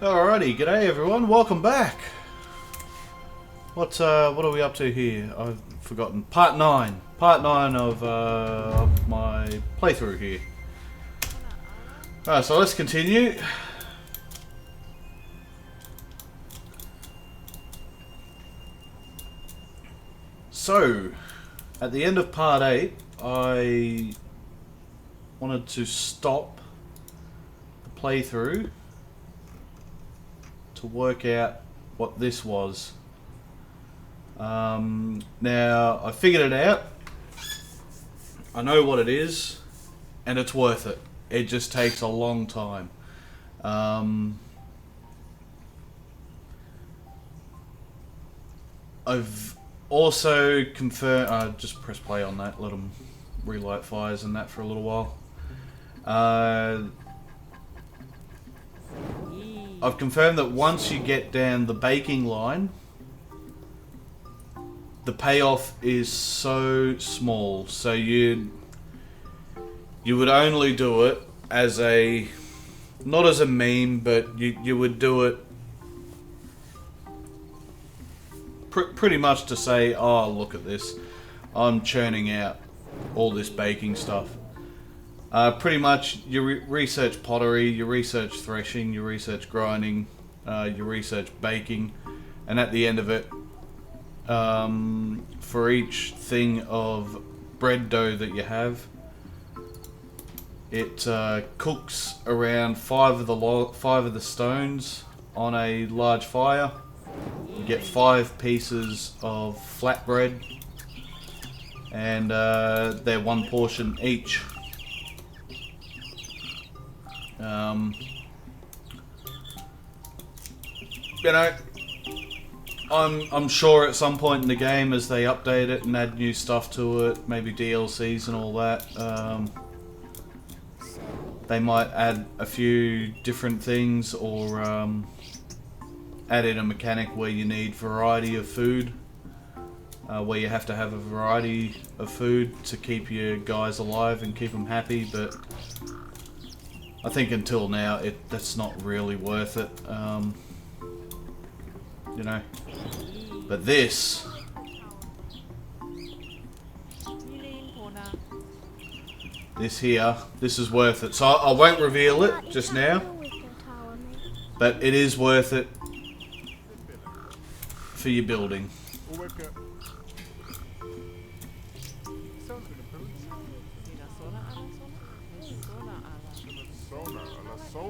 Alrighty, g'day everyone, welcome back. What are we up to here? I've forgotten. Part 9 of my playthrough here. Alright, so let's continue. So, at the end of part 8, I wanted to stop the playthrough to work out what this was. Now I figured it out. I know what it is, and it's worth it. It just takes a long time. I've also confirmed. Just press play on that. Let them relight fires and that for a little while. I've confirmed that once you get down the baking line, the payoff is so small. So you would only do it as a, not as a meme, but you would do it pretty much to say, oh, look at this, I'm churning out all this baking stuff. Pretty much you research pottery, you research threshing, you research grinding, you research baking, and at the end of it, for each thing of bread dough that you have, it cooks around 5 of the stones on a large fire. You get 5 pieces of flatbread, and they're 1 portion each. You know, I'm sure at some point in the game, as they update it and add new stuff to it, maybe DLCs and all that, they might add a few different things, or add in a mechanic where you need variety of food, where you have to have a variety of food to keep your guys alive and keep them happy. But I think until now, that's not really worth it, you know. But this here, this is worth it. So I won't reveal it just now, but it is worth it for your building.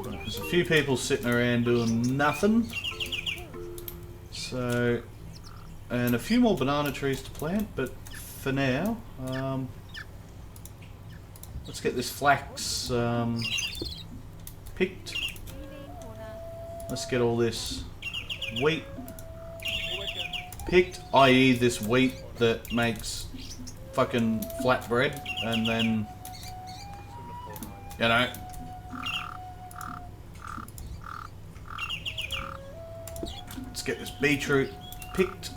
There's a few people sitting around doing nothing. So, and a few more banana trees to plant, but for now, let's get this flax picked. Let's get all this wheat picked, i.e. this wheat that makes fucking flatbread, and then, you know, let's get this beetroot picked.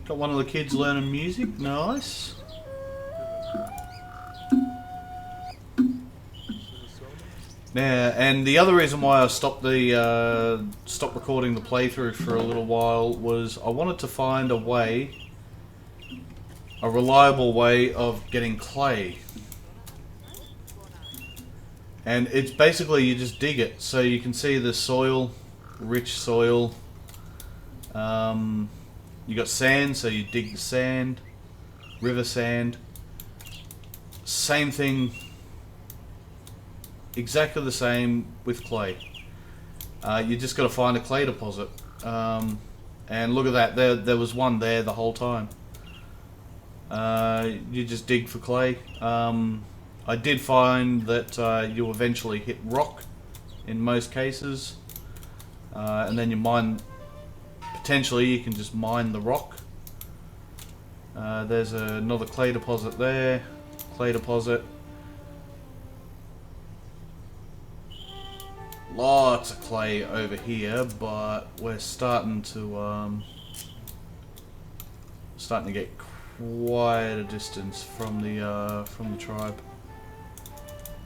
Got one of the kids learning music, nice. Now, and the other reason why I stopped recording the playthrough for a little while was I wanted to find a reliable way of getting clay. And it's basically, you just dig it. So you can see the soil, rich soil. You got sand, so you dig the sand, river sand. Same thing, exactly the same with clay. You just got to find a clay deposit. And look at that, there was one there the whole time. You just dig for clay. I did find that you eventually hit rock in most cases, and then you mine. Potentially you can just mine the rock. There's another clay deposit there, clay deposit. lots of clay over here, but we're starting to get quite a distance from the tribe.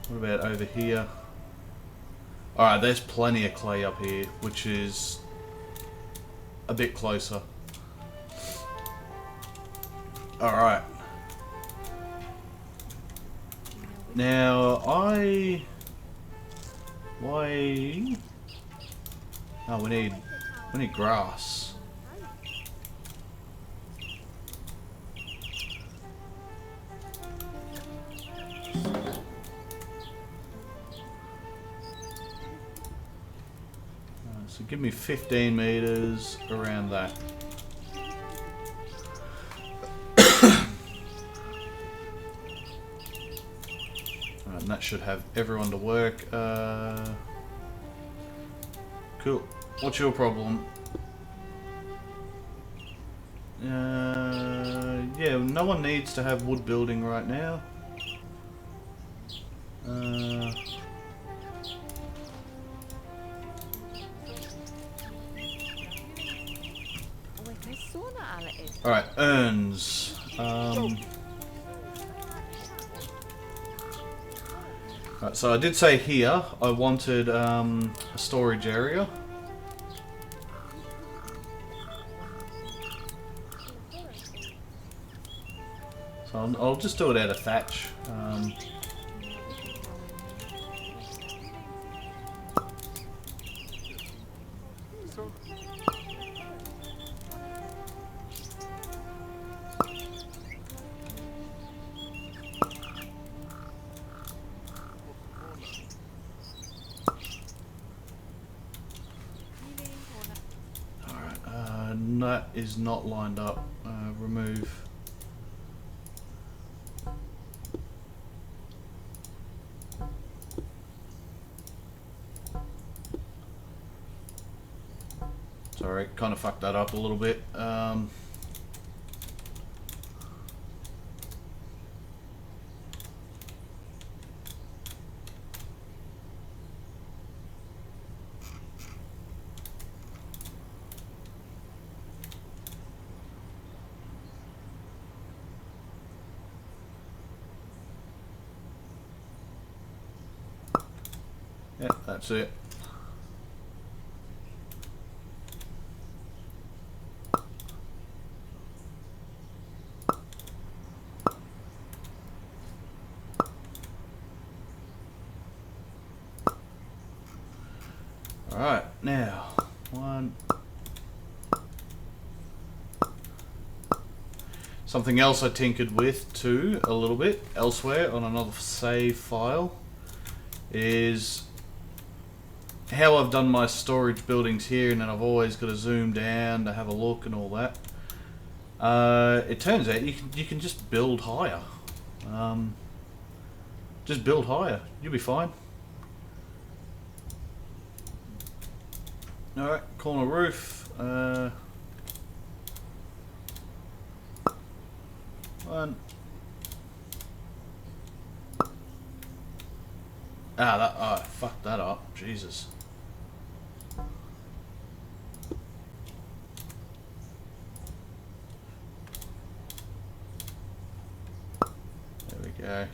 What about over here? Alright, there's plenty of clay up here, which is a bit closer. Alright. Now, why... Oh, we need grass. So give me 15 meters around that. And that should have everyone to work. Cool. What's your problem? Yeah, no one needs to have wood building right now. Alright, urns. Right, so I did say here I wanted a storage area. So I'll just do it out of thatch. That is not lined up. Remove. Sorry, kind of fucked that up a little bit. Yeah, that's it. Alright, now, something else I tinkered with too, a little bit, elsewhere on another save file, is how I've done my storage buildings here, and then I've always got to zoom down to have a look and all that. It turns out you can just build higher. Just build higher, you'll be fine. Alright, corner roof. One. I fucked that up. Jesus. There we go.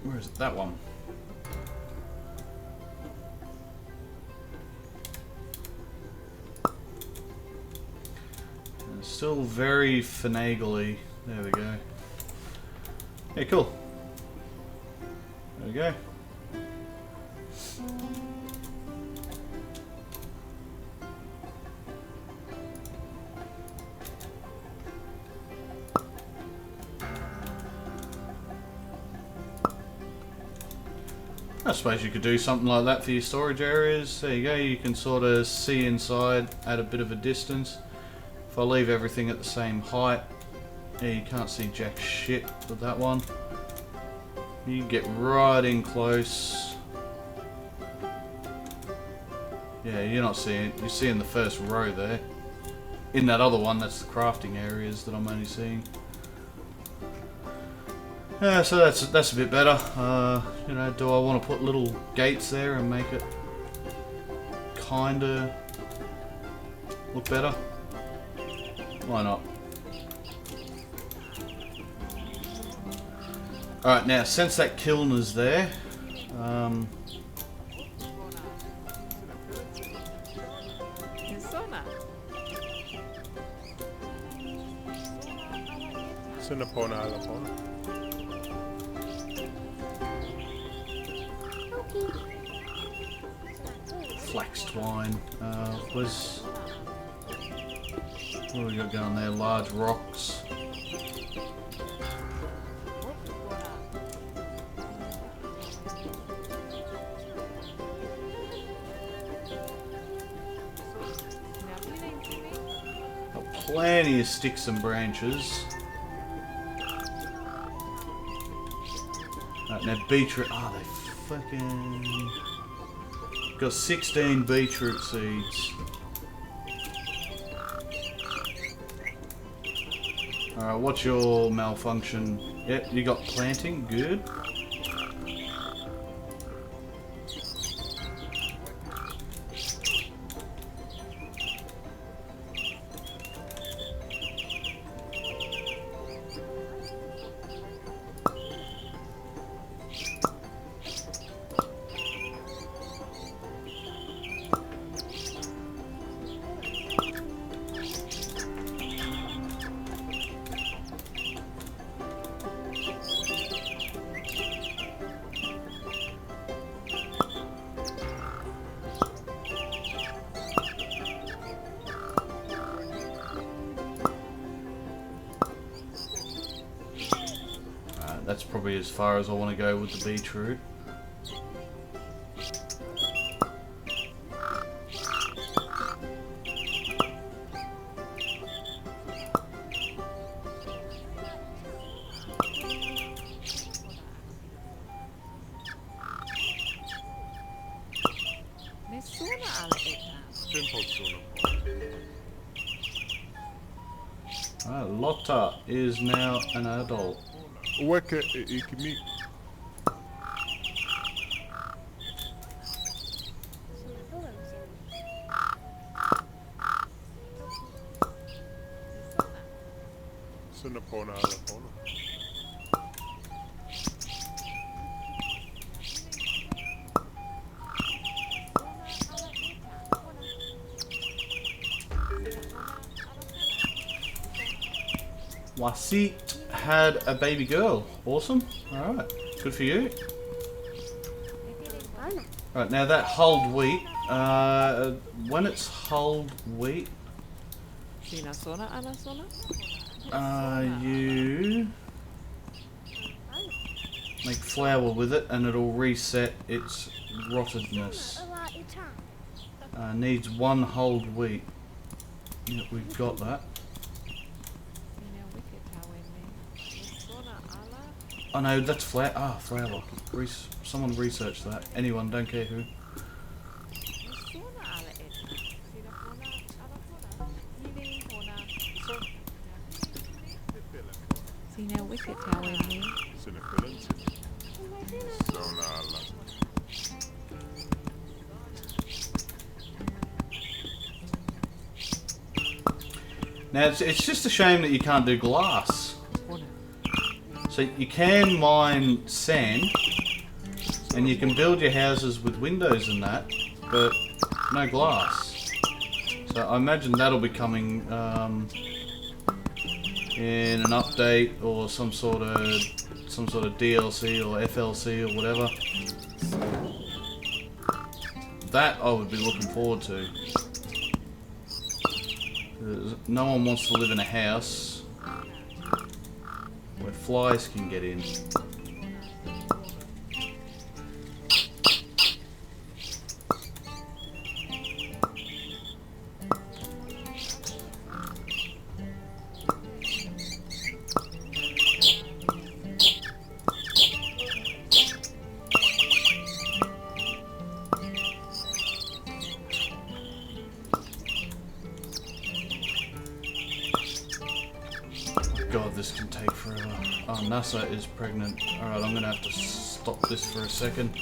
Where is it? That one. It's still very finagly. There we go. Hey, cool. There we go. I suppose you could do something like that for your storage areas. There you go, you can sort of see inside at a bit of a distance. If I leave everything at the same height, yeah, you can't see jack shit with that one. You get right in close. Yeah, you're not seeing. You're seeing the first row there. In that other one, that's the crafting areas that I'm only seeing. Yeah, so that's a bit better. You know, do I want to put little gates there and make it kinda look better? Why not? Alright, now since that kiln is there, flax twine, what do we got going there? Large rocks. Plenty of sticks and branches. Right, now beetroot. Oh, they fucking got 16 beetroot seeds. Alright, what's your malfunction? Yep, you got planting. Good. That's probably as far as I want to go with the beetroot. Lotta is now an adult. Wasit had a baby girl. Awesome. Alright. Good for you. Right, now that hulled wheat, when it's hulled wheat, you make flour with it and it'll reset its rottedness. Needs one hulled wheat. Yep, we've got that. Oh no, that's flour. Ah, flour. Someone research that. Anyone, don't care who. Now it's just a shame that you can't do glass. So you can mine sand, and you can build your houses with windows and that, but no glass. So I imagine that'll be coming in an update or some sort of DLC or FLC or whatever. That I would be looking forward to. No one wants to live in a house where flies can get in. this can take forever. Oh, NASA is pregnant. Alright, I'm gonna have to stop this for a second.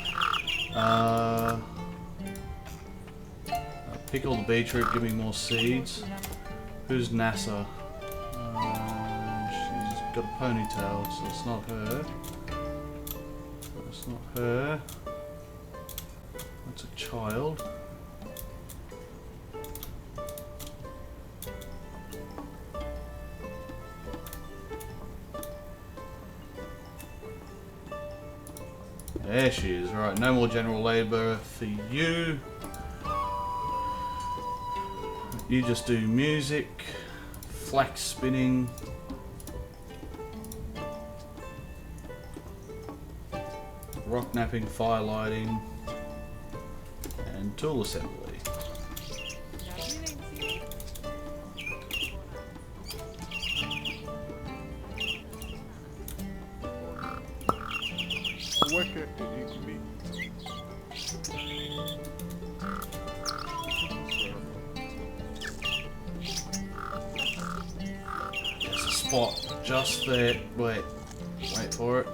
Pickle the beetroot, give me more seeds. Who's NASA? She's got a ponytail, so it's not her. It's not her. That's a child. There she is. Right, no more general labour for you. You just do music, flax spinning, rock napping, fire lighting, and tool assembly. There's a spot just there. Wait for it.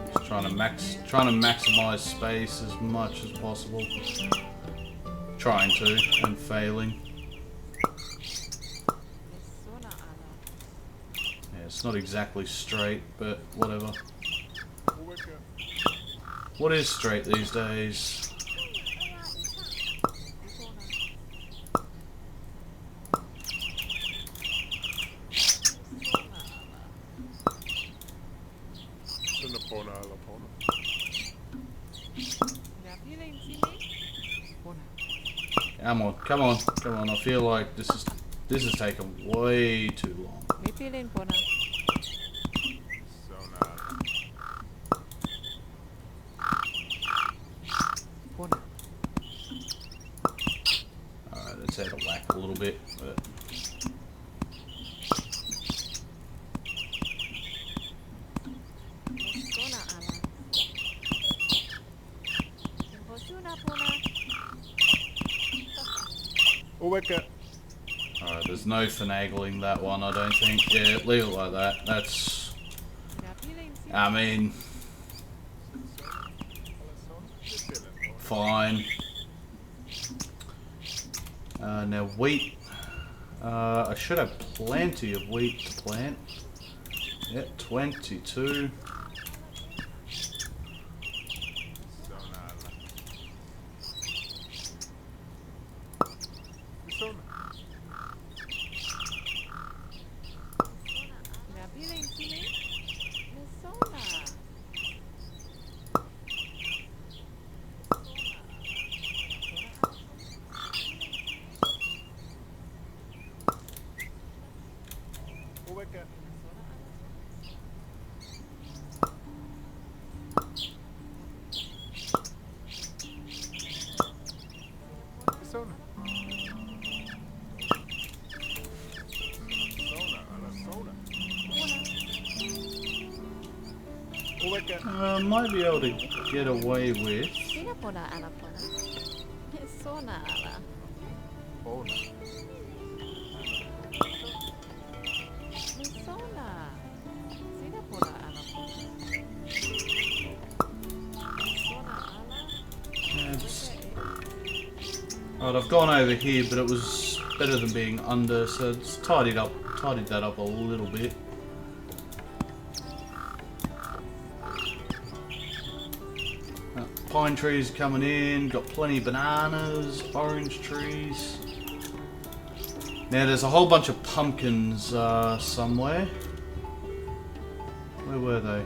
Just trying to maximize space as much as possible. Trying to and failing. Yeah, it's not exactly straight, but whatever. What is straight these days? Come on. I feel like this is taking way too long. Alright, let's add a whack a little bit, but alright, there's no finagling that one, I don't think. Yeah, leave it like that. That's... I mean... Fine. Now wheat. I should have plenty of wheat to plant. Yeah, 22. Might be able to get away with. Right, I've gone over here, but it was better than being under, so it's tidied that up a little bit. Pine trees coming in, got plenty of bananas, orange trees. Now there's a whole bunch of pumpkins somewhere. Where were they?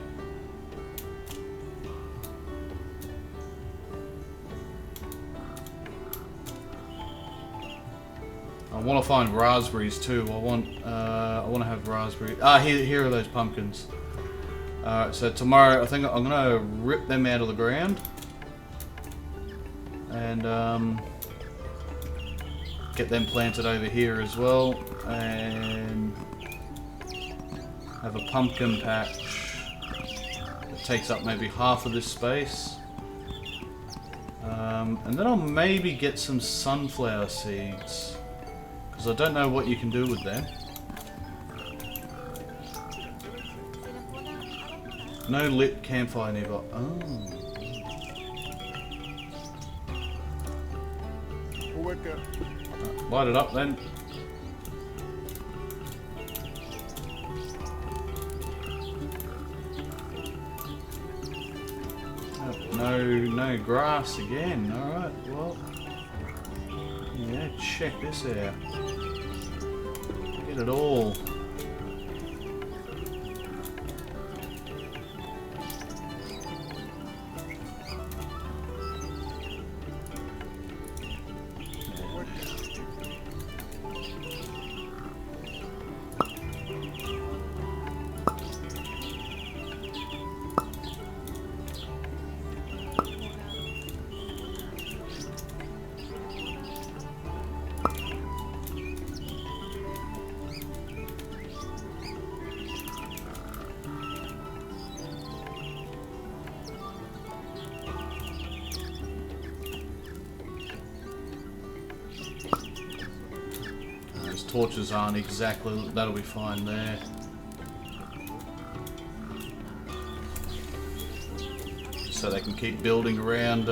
I want to find raspberries too. I want to have raspberries. Ah, here are those pumpkins. Alright, so tomorrow I think I'm gonna rip them out of the ground. And get them planted over here as well, and Have a pumpkin patch that takes up maybe half of this space. And then I'll maybe get some sunflower seeds, because I don't know what you can do with them. No lit campfire nearby. Oh. Light it up then. No grass again. Alright, well. Yeah, check this out. Get it all. Torches aren't exactly, that'll be fine there. So they can keep building around,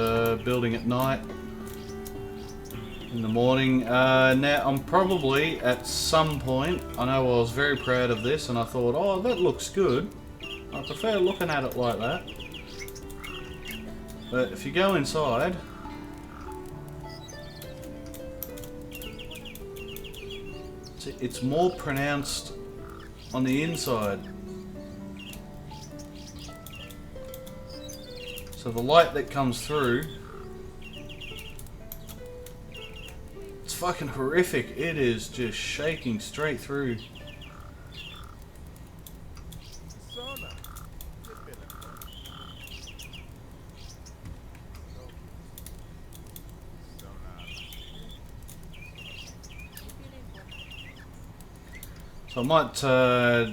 building at night. In the morning. Now I'm probably at some point, I know I was very proud of this and I thought, oh, that looks good. I prefer looking at it like that. But if you go inside, it's more pronounced on the inside. So the light that comes through, it's fucking horrific. It is just shaking straight through. So I might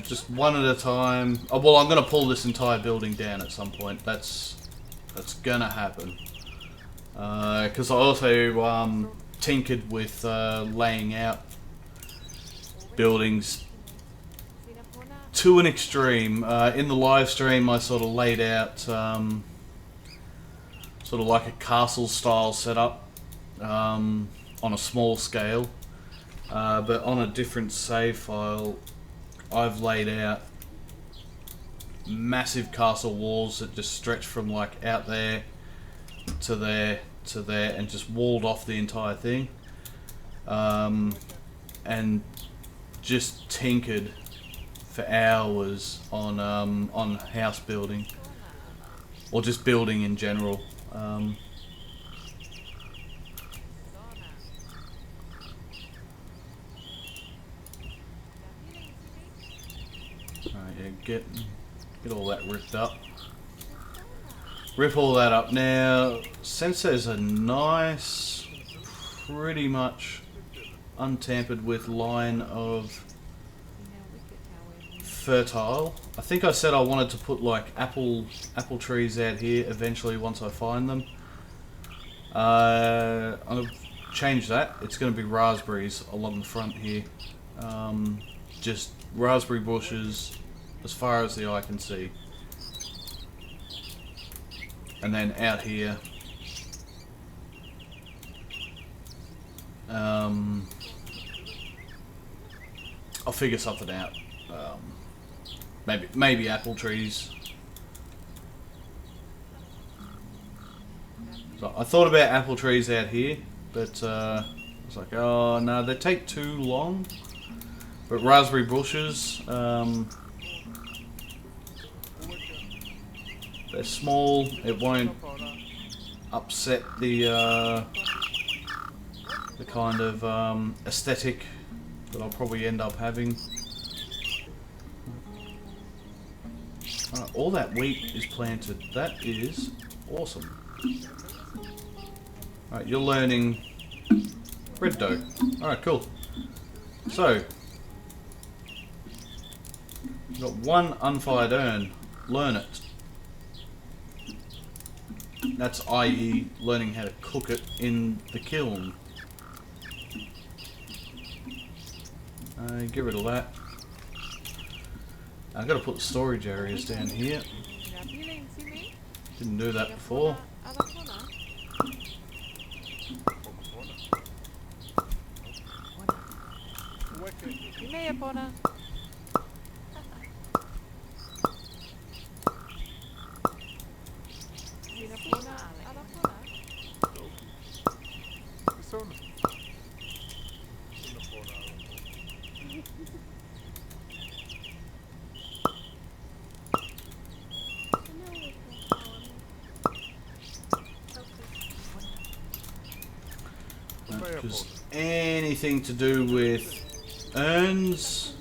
just one at a time. Oh, well, I'm going to pull this entire building down at some point. That's gonna happen. Because I also tinkered with laying out buildings to an extreme. In the live stream, I sort of laid out sort of like a castle style setup on a small scale. But on a different save file, I've laid out massive castle walls that just stretch from like out there to there to there and just walled off the entire thing. And just tinkered for hours on house building or just building in general. Get all that ripped up. Rip all that up. Now, since there's a nice, pretty much untampered with line of fertile. I think I said I wanted to put like apple trees out here eventually once I find them. I'm going to change that. It's going to be raspberries along the front here. Just raspberry bushes as far as the eye can see. And then out here, I'll figure something out. Maybe apple trees. So I thought about apple trees out here, but I was like, oh no, they take too long. But raspberry bushes, they're small, it won't upset the kind of aesthetic that I'll probably end up having. All that wheat is planted. That is awesome. Alright, you're learning red dough. Alright, cool. So, got one unfired urn. Learn it. That's i.e. learning how to cook it in the kiln. Get rid of that. I've got to put the storage areas down here. Didn't do that before. Because anything to do with urns,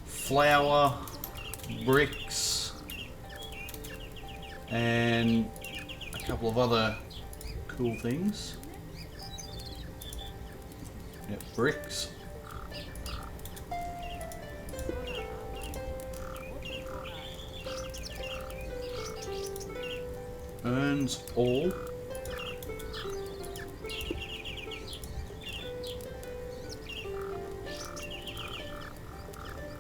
flour, bricks, and a couple of other cool things. Yep, bricks. Urns all.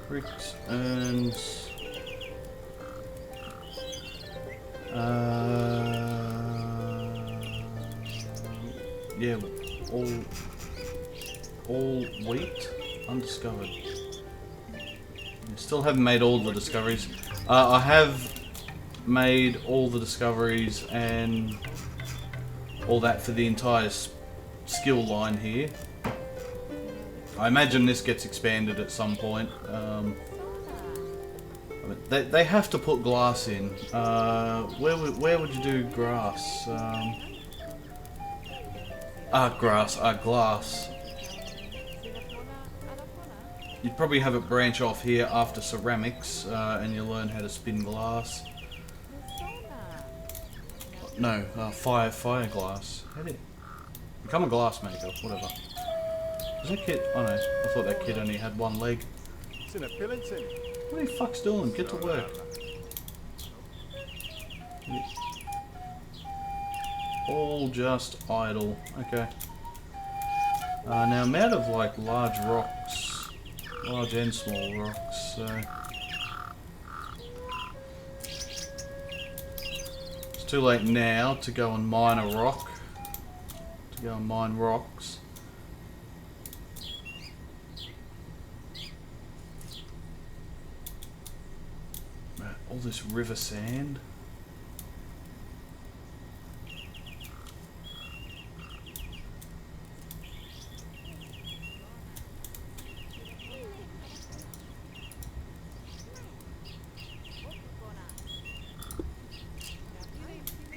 Bricks, urns. Yeah, all wheat, undiscovered. Still haven't made all the discoveries. I have made all the discoveries and all that for the entire skill line here. I imagine this gets expanded at some point. They have to put glass in. Where would you do grass? Glass. You'd probably have it branch off here after ceramics, and you learn how to spin glass. No, fire glass. How did it become a glass maker? Whatever. Is that kid? Oh no, I thought that kid only had one leg. What are you fucks doing? Get to work. All just idle. Okay. Now I'm out of like large rocks, large and small rocks. So it's too late now to go and mine a rock. To go and mine rocks. All this river sand.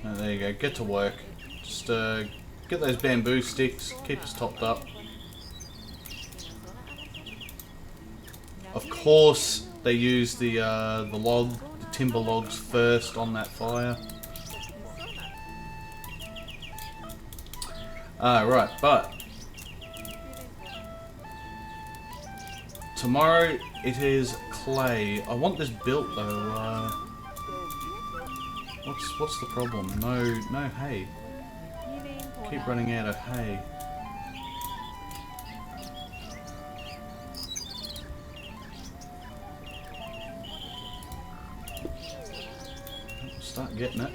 Oh, there you go, get to work. Just get those bamboo sticks, keep us topped up. Of course they use the timber logs first on that fire. Right, but tomorrow it is clay. I want this built though. What's the problem? No hay. Keep running out of hay. Start getting it.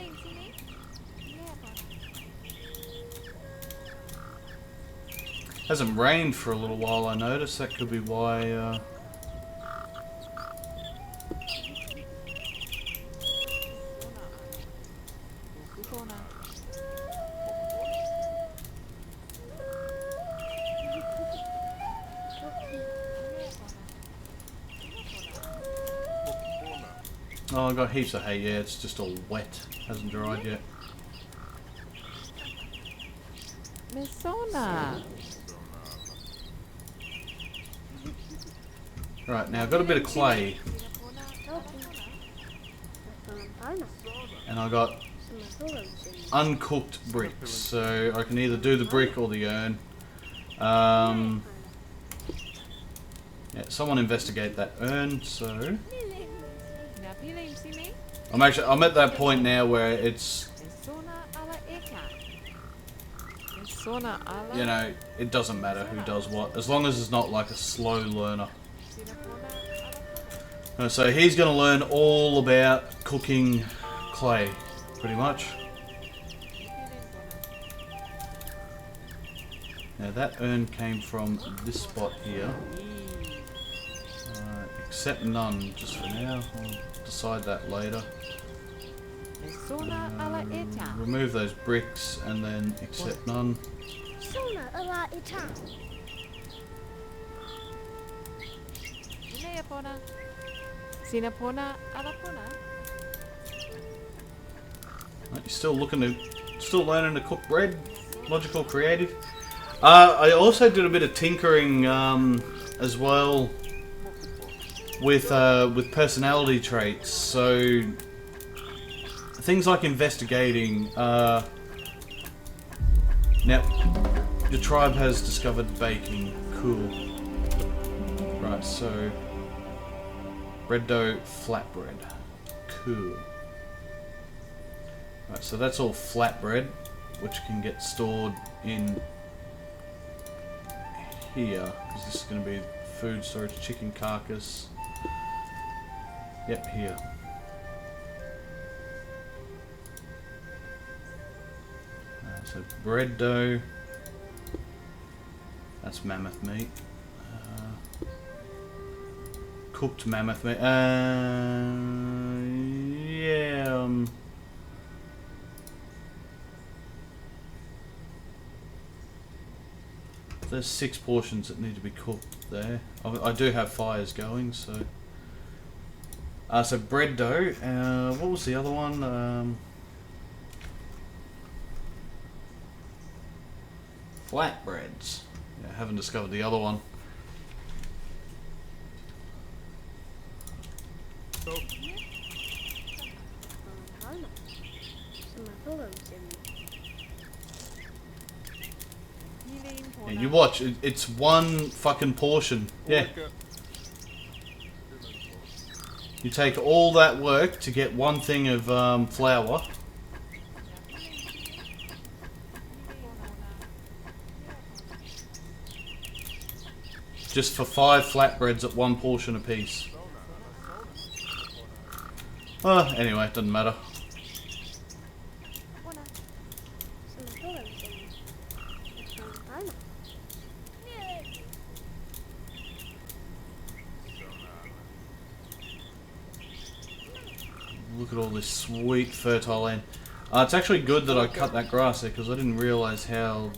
Hasn't rained for a little while, I noticed. That could be why. Oh, I got heaps of hay. Yeah, it's just all wet. Hasn't dried yet. Messona. Right, now I've got a bit of clay. And I got uncooked bricks. So I can either do the brick or the urn. Yeah, someone investigate that urn. So I'm at that point now where it's, you know, it doesn't matter who does what, as long as it's not like a slow learner. So he's going to learn all about cooking clay, pretty much. Now that urn came from this spot here. Accept none, just for now. I'll decide that later. Remove those bricks and then accept none. You're still learning to cook bread. Logical, creative. I also did a bit of tinkering as well with personality traits. So things like investigating. Now, your tribe has discovered baking. Cool. Right, so bread dough, flatbread. Cool. Right, so that's all flatbread, which can get stored in here, because this is going to be food storage, chicken carcass. Yep, here. So bread dough, that's mammoth meat. Cooked mammoth meat. Yeah. There's 6 portions that need to be cooked there. I do have fires going, so. So bread dough. What was the other one? Flatbreads. Yeah, I haven't discovered the other one. Yeah, you watch, it's one fucking portion. Yeah. You take all that work to get one thing of flour. Just for 5 flatbreads at 1 portion apiece. Anyway, it doesn't matter. Look at all this sweet fertile land. It's actually good that I cut that grass there, because I didn't realise how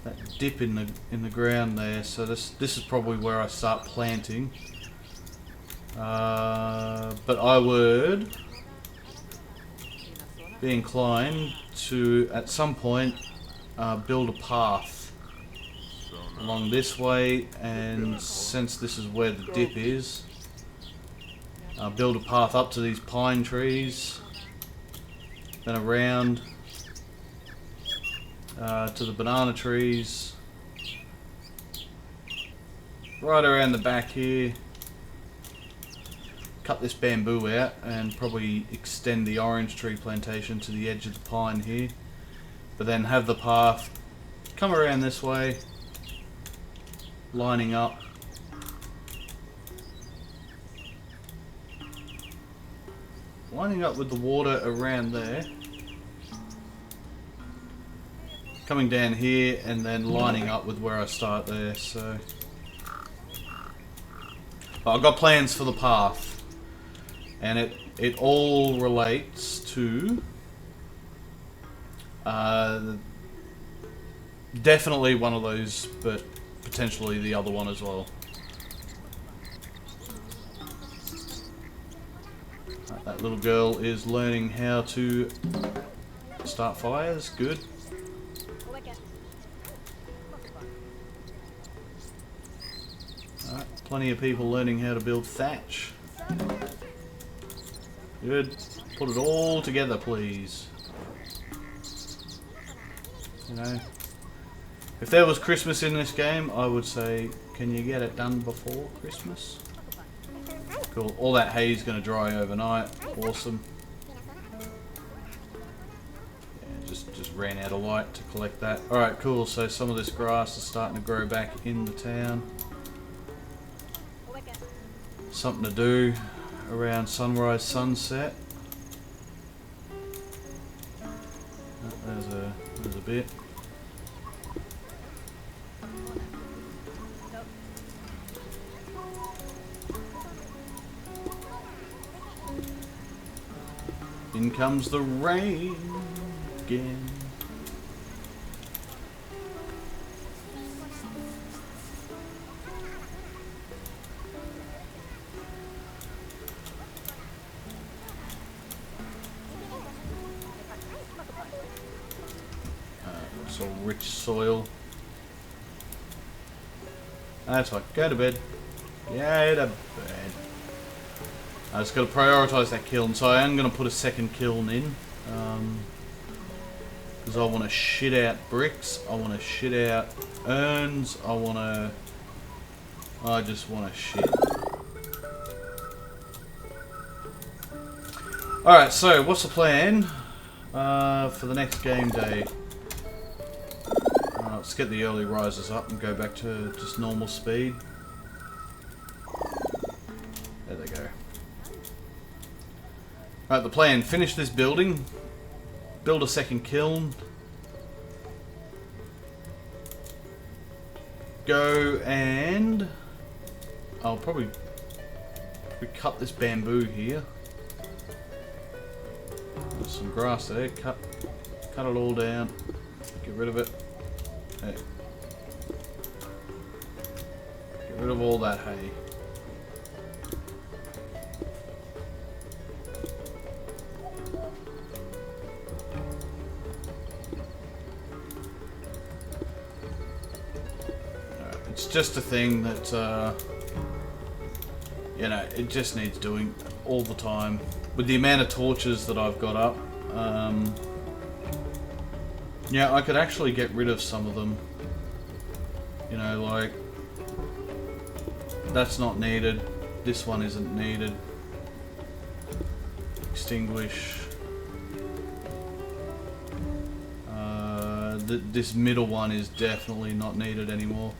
that dip in the ground there. So this is probably where I start planting. But I would be inclined to, at some point, build a path along this way, and since this is where the dip is, build a path up to these pine trees, then around to the banana trees, right around the back here. Cut this bamboo out and probably extend the orange tree plantation to the edge of the pine here, but then have the path come around this way, lining up. Lining up with the water around there, coming down here and then lining up with where I start there. So but I've got plans for the path, and it all relates to definitely one of those, but potentially the other one as well. That little girl is learning how to start fires. Good. Alright, plenty of people learning how to build thatch. Good. Put it all together, please. You know, If there was Christmas in this game, I would say, can you get it done before Christmas? Cool. All that hay is going to dry overnight. Awesome. Yeah, just ran out of light to collect that. Alright, cool. So some of this grass is starting to grow back in the town. Something to do around sunrise, sunset. Oh, there's a bit. In comes the rain again. It's all rich soil. That's right. Go to bed. Go to bed. I just got to prioritise that kiln, so I am going to put a second kiln in. Because I want to shit out bricks, I want to shit out urns, I just want to shit. Alright, so what's the plan for the next game day? Let's get the early risers up and go back to just normal speed. There they go. Alright, the plan, finish this building, build a second kiln, go and I'll probably cut this bamboo here. There's some grass there, cut it all down, get rid of it. There. Get rid of all that hay. It's just a thing that, you know, it just needs doing all the time. With the amount of torches that I've got up, yeah, I could actually get rid of some of them. You know, like, that's not needed, this one isn't needed. Extinguish. This middle one is definitely not needed anymore.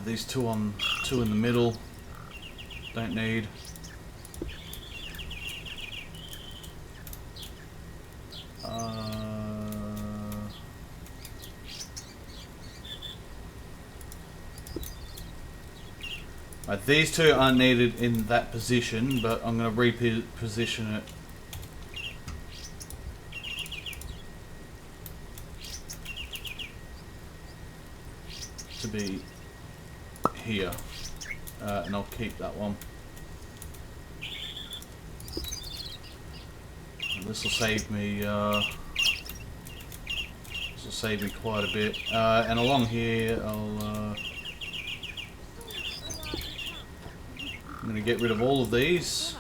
These two in the middle, don't need. These two aren't needed in that position, but I'm going to reposition it. To be here, and I'll keep that one. This will save me. This will save me quite a bit. And along here, I'm going to get rid of all of these.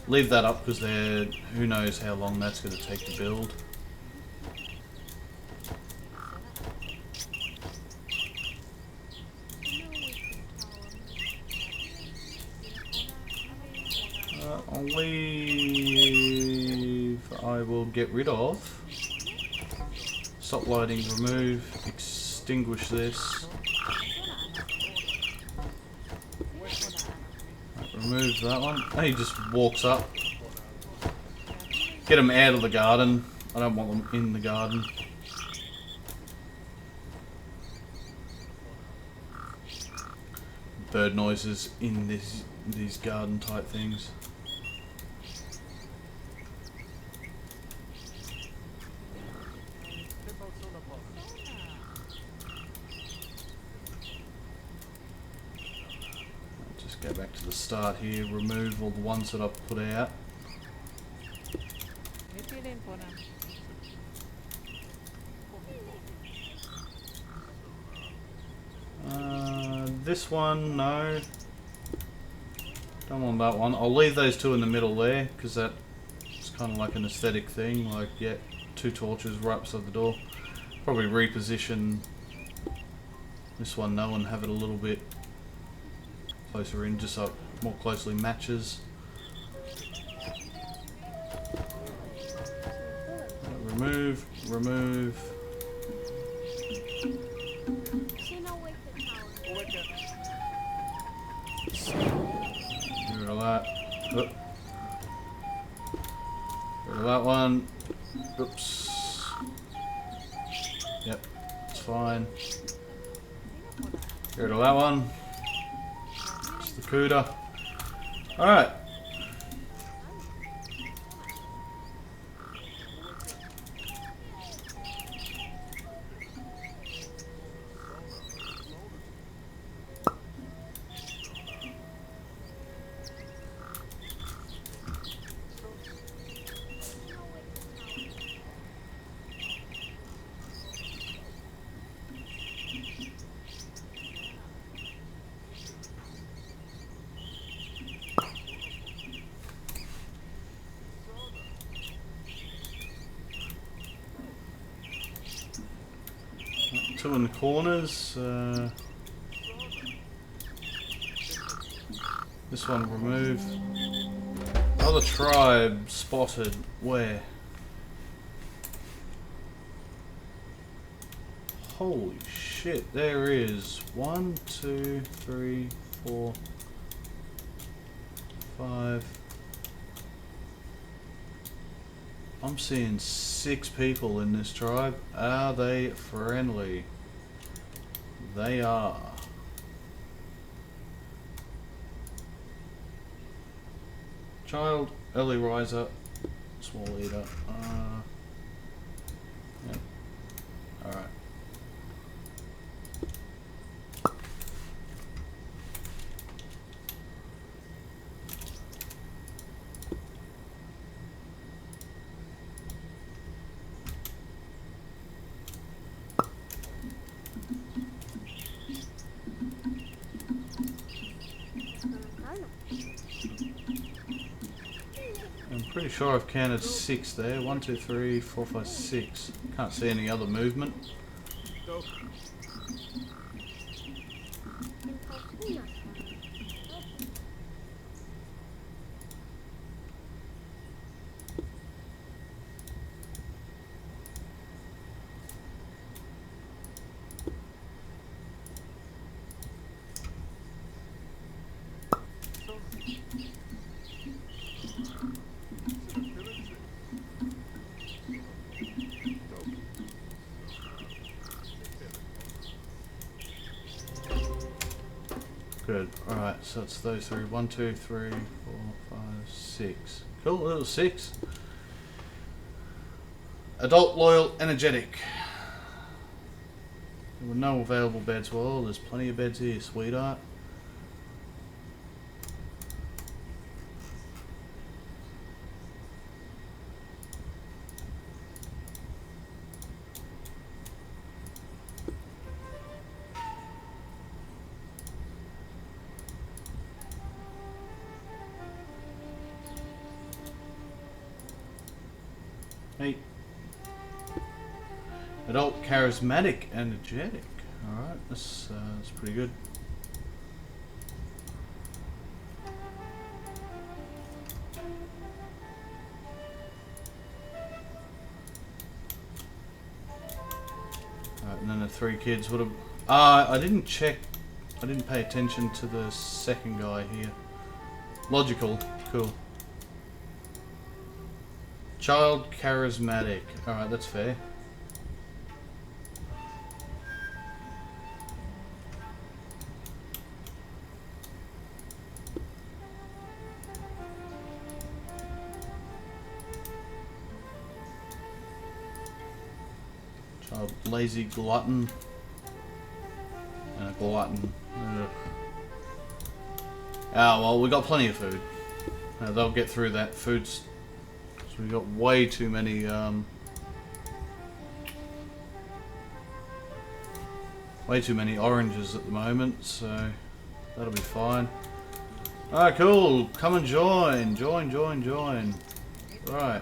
Leave that up because who knows how long that's going to take to build. I will get rid of. Stop lighting, remove, extinguish this. Remove that one. Oh, he just walks up. Get him out of the garden. I don't want them in the garden. Bird noises in these garden type things. Go back to the start here, remove all the ones that I've put out. This one, no. Don't want that one. I'll leave those two in the middle there, because that's kind of like an aesthetic thing. Like, yeah, 2 torches right beside the door. Probably reposition this one though and have it a little bit closer in, just so it more closely matches. Remove, remove. Get rid of that. Oop. Get rid of that one. Oops. Yep, it's fine. Get rid of that one. Just the CUDA. Alright. Two in the corners. This one remove. Other tribe spotted. Where? Holy shit, there is 1, 2, 3, 4, 5. I'm seeing 6 people in this tribe. Are they friendly? They are. Child, early riser, small eater. Yep. Alright. Pretty sure I've counted 6 there. 1, 2, 3, 4, 5, 6. Can't see any other movement. Good. Alright, so it's those 3. 1, 2, 3, 4, 5, 6. Cool, little 6. Adult, loyal, energetic. There were no available beds. Well, there's plenty of beds here, sweetheart. Hey. Adult, charismatic, energetic. Alright, that's pretty good. Alright, and then the 3 kids would have... I didn't check... I didn't pay attention to the second guy here. Logical. Cool. Child, charismatic. Alright, that's fair. Child, lazy glutton. And a glutton. Ugh. Ah, well, we got plenty of food. They'll get through that. Food's... We got way too many oranges at the moment, so that'll be fine. Alright, cool. Come and join. Join. Right.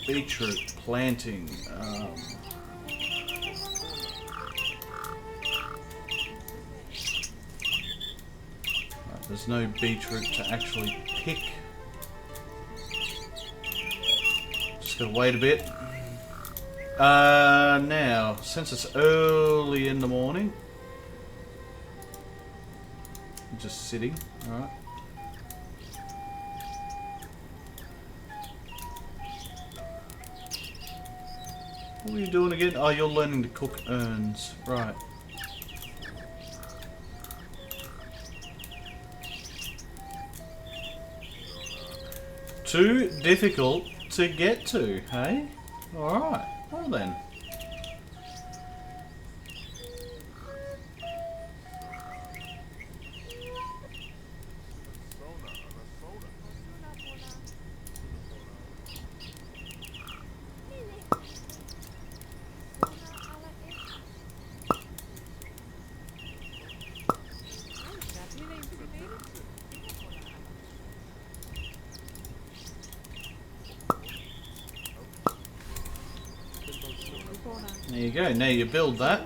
Beetroot planting. Right, there's no beetroot to actually pick. Just gotta wait a bit. Now, since it's early in the morning, I'm just sitting, alright. What are you doing again? Oh, you're learning to cook urns, right. Too difficult to get to, hey? Alright, well then. There you go, now you build that.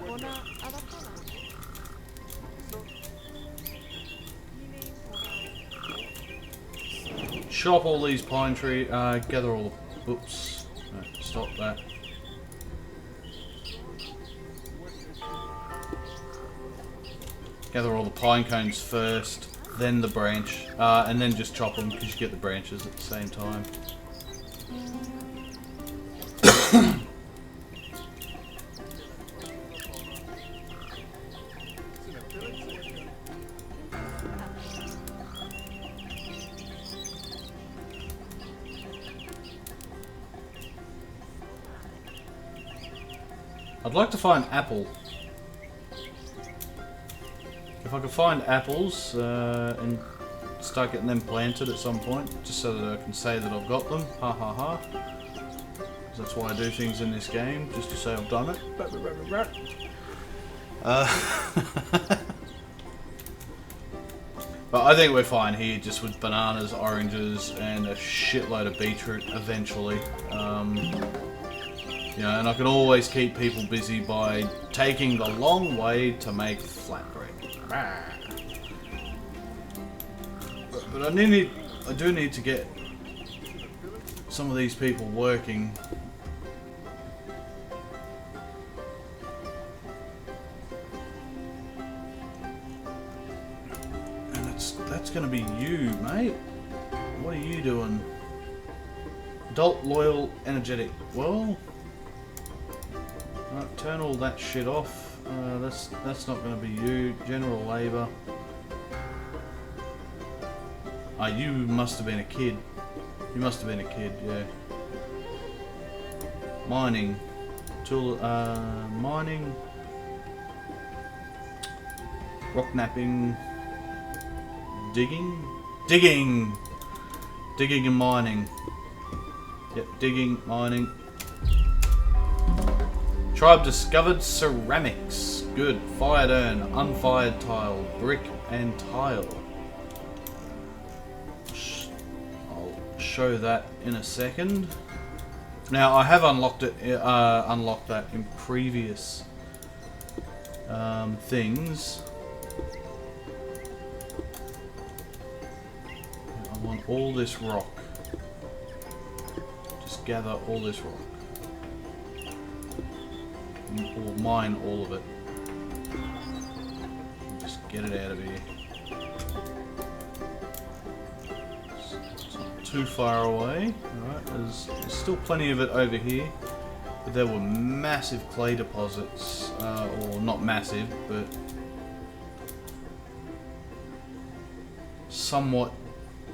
Chop all these pine tree, gather all the, oops, no, stop that. Gather all the pine cones first, then the branch, and then just chop them because you get the branches at the same time. I'd like to find apple. If I could find apples and start getting them planted at some point, just so that I can say that I've got them. Ha ha ha. 'Cause that's why I do things in this game, just to say I've done it. But I think we're fine here, just with bananas, oranges, and a shitload of beetroot eventually. You know, and I can always keep people busy by taking the long way to make flatbread. But I do need to get some of these people working. And that's gonna be you, mate. What are you doing? Adult, loyal, energetic. Well, right, turn all that shit off. That's not going to be you. General labour. Ah, you must have been a kid. You must have been a kid, yeah. Mining. Tool. Mining. Rock napping. Digging. Digging and mining. Yep, digging, mining. Tribe discovered ceramics. Good. Fired urn, unfired tile, brick and tile. I'll show that in a second. Now I have unlocked it. Unlocked that in previous things. I want all this rock. Just gather all this rock. Or mine all of it. Just get it out of here. It's not too far away. Alright, there's still plenty of it over here. But there were massive clay deposits. Or not massive, but somewhat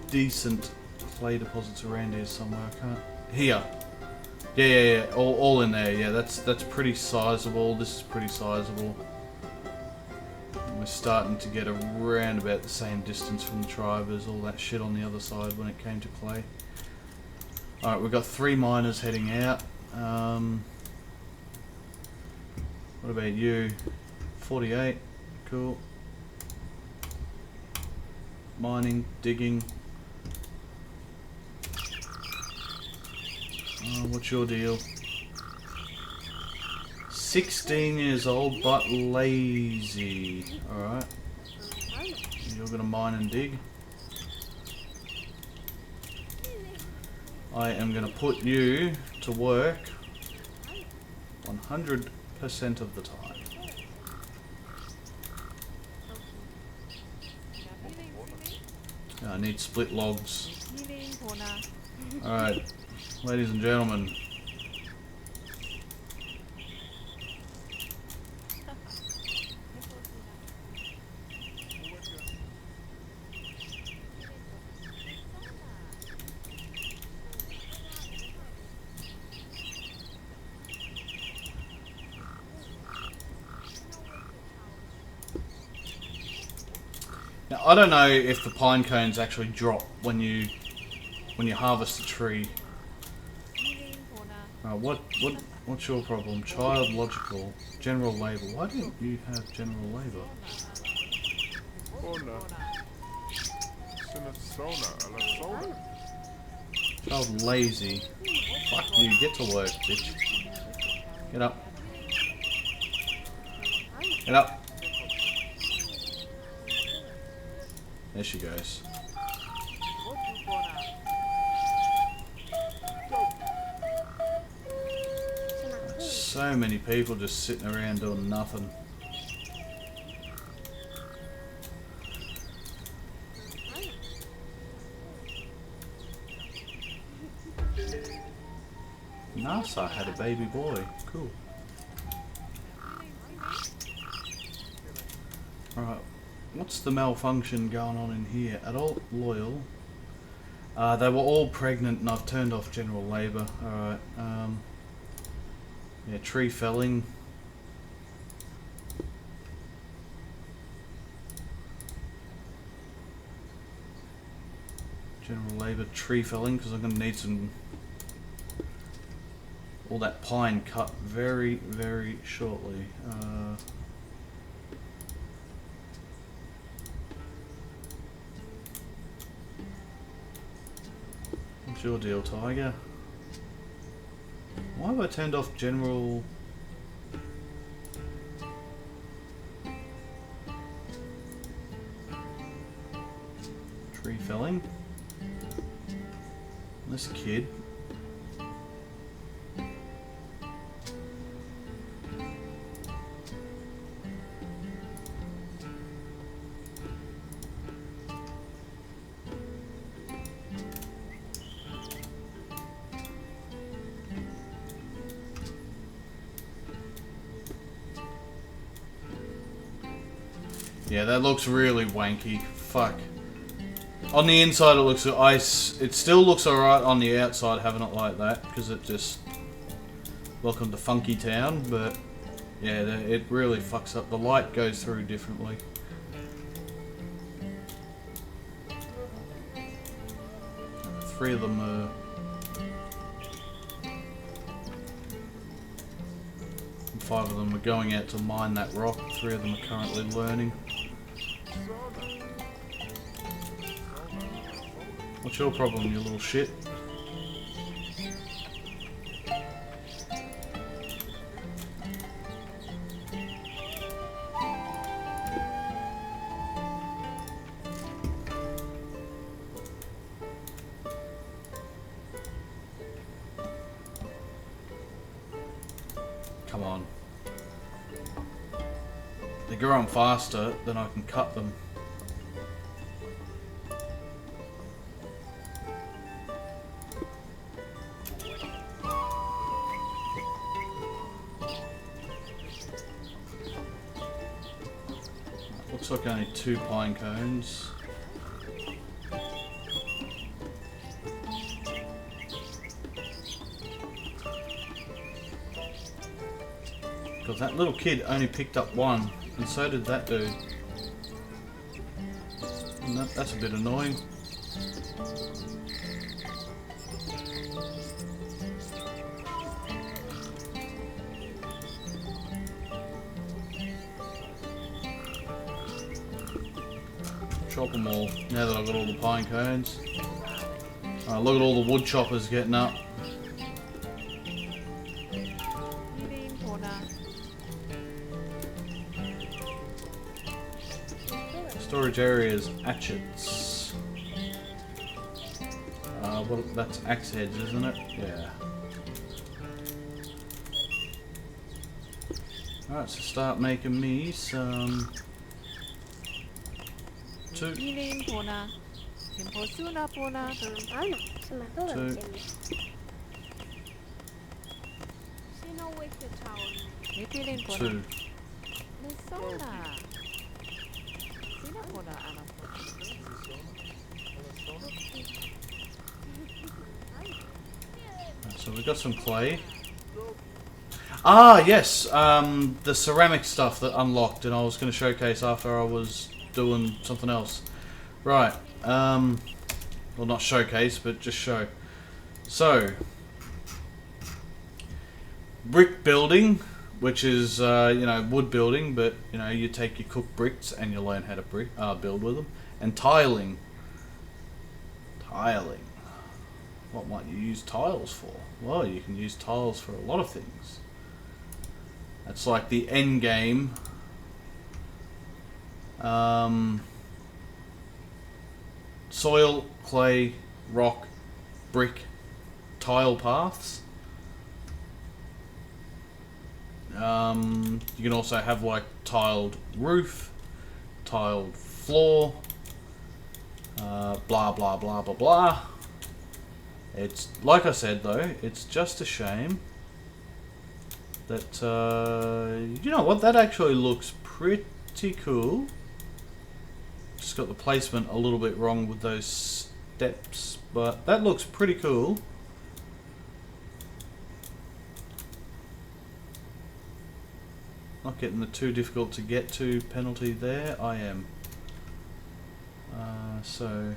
decent clay deposits around here somewhere. I can't. Here. Yeah. All in there. Yeah, that's pretty sizable. This is pretty sizable. We're starting to get around about the same distance from the tribe as all that shit on the other side when it came to clay. Alright, we've got 3 miners heading out. What about you? 48. Cool. Mining, digging. What's your deal? 16 years old but lazy. Alright. You're gonna mine and dig. I am gonna put you to work 100% of the time. I need split logs. Alright, ladies and gentlemen. Now, I don't know if the pine cones actually drop when you harvest a tree. What's your problem? Child logical, general labour. Why don't you have general labour? Child lazy. Fuck you, get to work, bitch. Get up. Get up. There she goes. So many people just sitting around doing nothing. NASA had a baby boy. Cool. Alright. What's the malfunction going on in here? Adult, loyal. They were all pregnant and I've turned off general labour. Alright. Yeah, tree felling. General labour, tree felling, because I'm going to need some... all that pine cut very, very shortly. What's your deal, Tiger? Why have I turned off general... tree felling? This kid. Yeah, that looks really wanky. Fuck. On the inside it looks ice. It still looks alright on the outside having it like that, because it just... welcome to Funky Town, but... yeah, it really fucks up. The light goes through differently. Three of them are... five of them are going out to mine that rock. Three of them are currently learning. What's your problem, you little shit? Come on. They're growing faster than I can cut them. Looks like only 2 pine cones. Because that little kid only picked up 1, and so did that dude. And that's a bit annoying. chop them all. Now that I've got all the pine cones. Look at all the wood choppers getting up. Storage areas, hatchets. Well, that's axe heads, isn't it? Yeah. Alright, so start making me some... two. Two. So we've got some clay. Ah, yes, the ceramic stuff that unlocked, and I was going to showcase after I was doing something else. Right, well, not showcase, but just show. So, brick building, which is, you know, wood building, but, you know, you take your cooked bricks and you learn how to build with them. And tiling. Tiling. What might you use tiles for? Well, you can use tiles for a lot of things. That's like the end game. Soil, clay, rock, brick, tile paths. You can also have like tiled roof, tiled floor, blah blah blah blah blah. It's, like I said though, it's just a shame that, you know what, that actually looks pretty cool. Just got the placement a little bit wrong with those steps, but that looks pretty cool. Not getting the too difficult to get to penalty there, I am. So...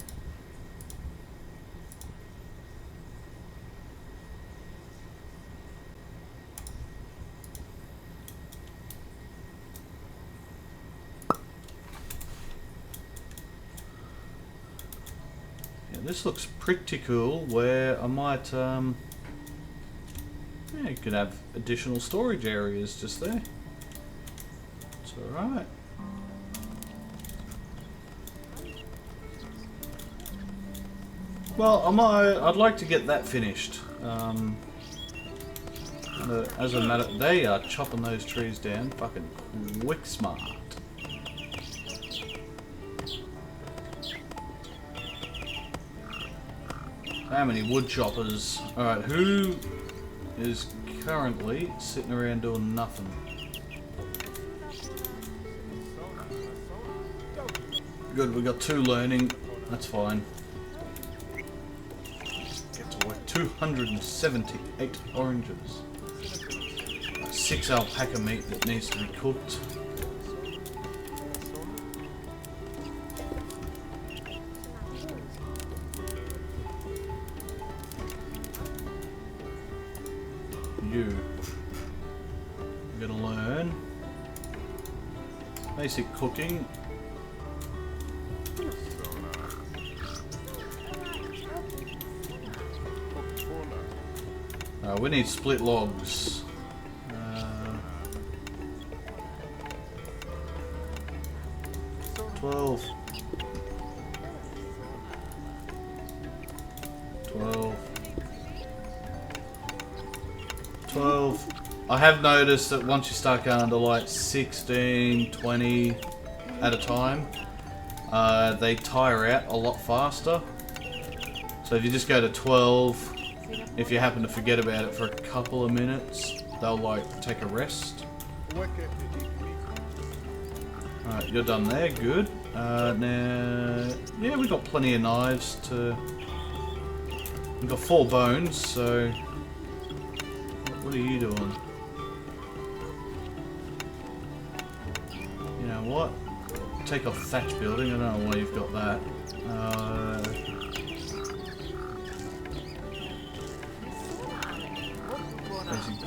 this looks pretty cool, where I might, yeah, you could have additional storage areas just there. It's alright. Well, I'd like to get that finished. As a matter, they are chopping those trees down, fucking quick smart. How many wood choppers? Alright, who is currently sitting around doing nothing? Good, we got 2 learning. That's fine. Get to work. 278 oranges. 6 alpaca meat that needs to be cooked. You're gonna learn basic cooking. We need split logs. 12. 12. I have noticed that once you start going to like 16, 20 at a time, they tire out a lot faster. So if you just go to 12, if you happen to forget about it for a couple of minutes, they'll like take a rest. Alright, you're done there, good. Now, yeah, we've got plenty of knives to... We've got 4 bones, so... What are you doing? You know what? Take off thatch building, I don't know why you've got that.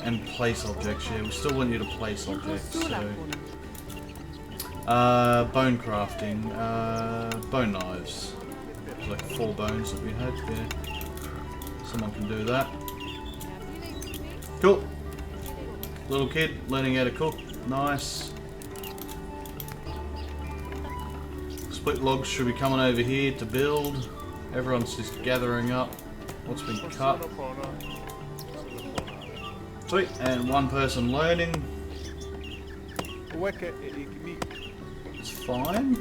And place objects, yeah, we still want you to place objects, so... Bone crafting. Bone knives. There's like 4 bones that we had. Yeah. Someone can do that. Cool. Little kid learning how to cook. Nice. Split logs should be coming over here to build. Everyone's just gathering up what's been cut. Sweet. And one person learning. It's fine.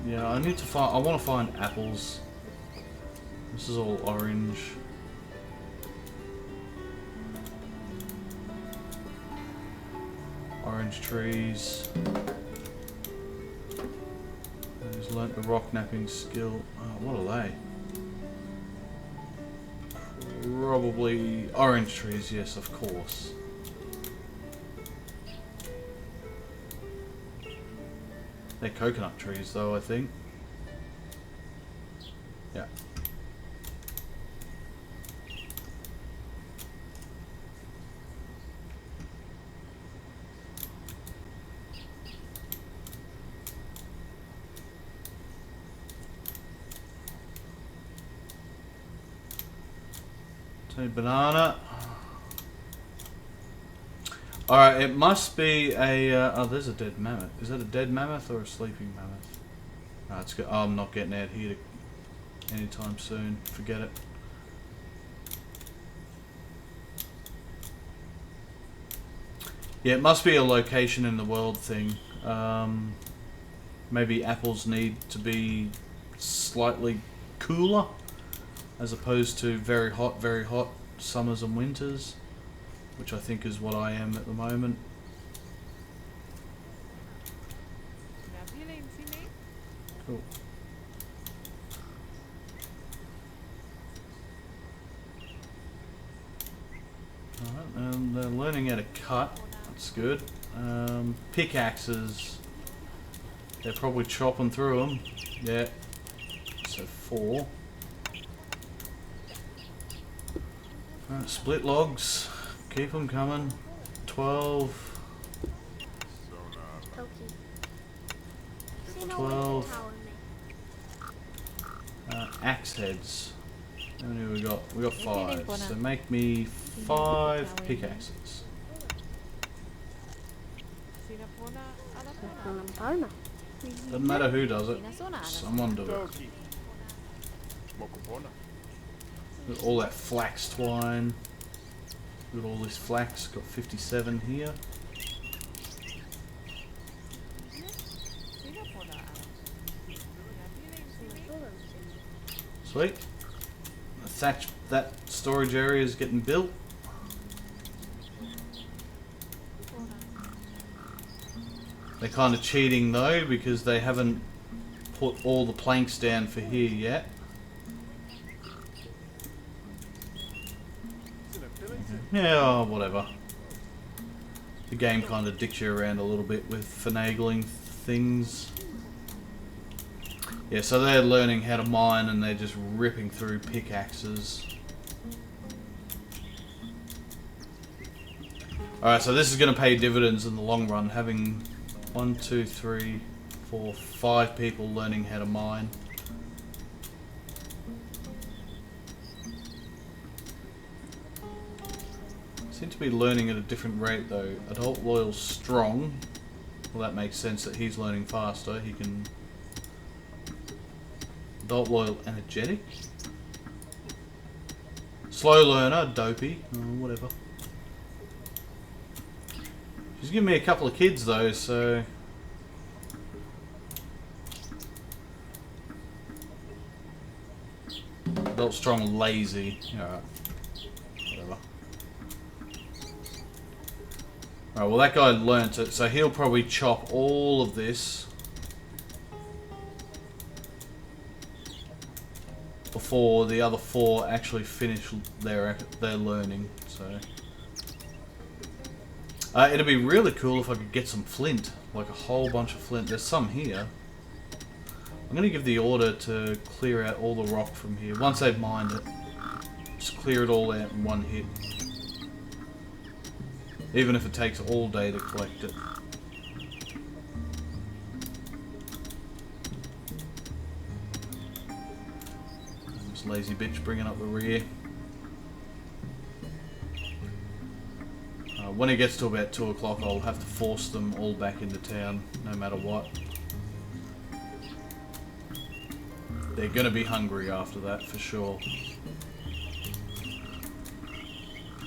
Yeah, I need to find. I want to find apples. This is all orange. Orange trees. I just learnt the rock napping skill. Oh, what are they? Probably orange trees. Yes, of course. They're coconut trees though, I think. Yeah. So banana. Alright, it must be a... oh, there's a dead mammoth. Is that a dead mammoth or a sleeping mammoth? Oh, it's good. Oh, I'm not getting out here anytime soon. Forget it. Yeah, it must be a location in the world thing. Maybe apples need to be slightly cooler as opposed to very hot summers and winters. Which I think is what I am at the moment. Cool. Alright, and they're learning how to cut. That's good. Pickaxes. They're probably chopping through them. Yeah. So 4. Alright, split logs. Keep them coming. 12. 12. Axe heads. How many we got? We got 5. So make me 5 pickaxes. Doesn't matter who does it. Someone do it. Look at all that flax twine. Look at all this flax. Got 57 here. Sweet. That storage area is getting built. They're kind of cheating though because they haven't put all the planks down for here yet. Yeah, oh, whatever. The game kind of dicks you around a little bit with finagling things. Yeah, so they're learning how to mine and they're just ripping through pickaxes. Alright, so this is going to pay dividends in the long run, having 1, 2, 3, 4, 5 people learning how to mine. Seem to be learning at a different rate though. Adult Loyal's strong. Well, that makes sense that he's learning faster. He can... Adult Loyal energetic. Slow learner, dopey. Oh, whatever. She's giving me a couple of kids though, so... Adult strong, lazy. Alright. Whatever. Alright, well that guy learnt it, so he'll probably chop all of this before the other 4 actually finish their learning. So It'd be really cool if I could get some flint, like a whole bunch of flint. There's some here. I'm gonna give the order to clear out all the rock from here. Once they've mined it, just clear it all out in one hit. Even if it takes all day to collect it. This lazy bitch bringing up the rear. When it gets to about 2 o'clock, I'll have to force them all back into town, no matter what. They're gonna be hungry after that, for sure.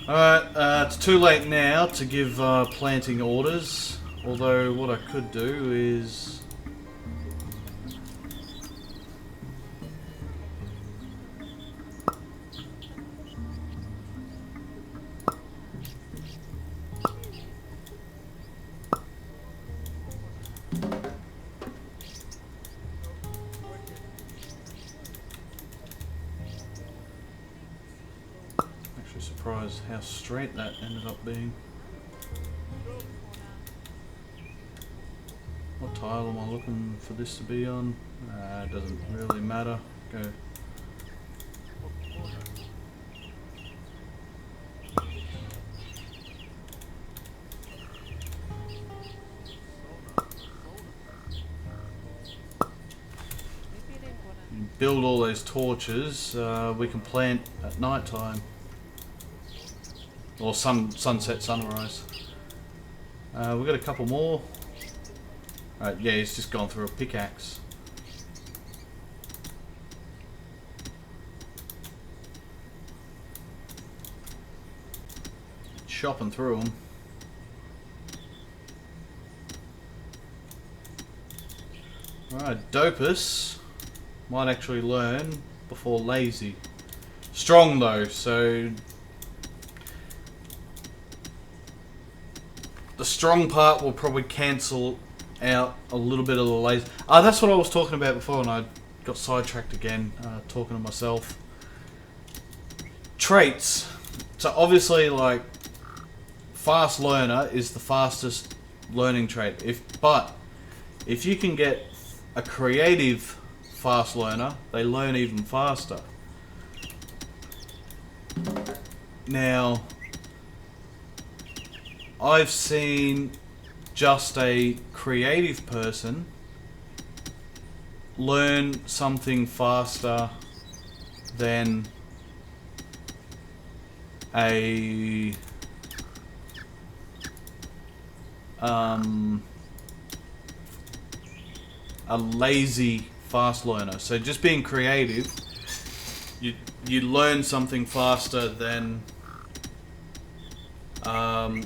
Alright, it's too late now to give planting orders. Although, what I could do is... surprised how straight that ended up being. What tile am I looking for this to be on? It doesn't really matter. Go. Build all those torches. We can plant at night time. Or sunset, sunrise. We've got a couple more. Alright, yeah, he's just gone through a pickaxe. Chopping through them. Alright, Dopus might actually learn before lazy. Strong though, so... the strong part will probably cancel out a little bit of the lazy. That's what I was talking about before and I got sidetracked again, talking to myself. Traits. So obviously, like, fast learner is the fastest learning trait. But if you can get a creative fast learner, they learn even faster. Now, I've seen just a creative person learn something faster than a lazy fast learner. So just being creative, you learn something faster than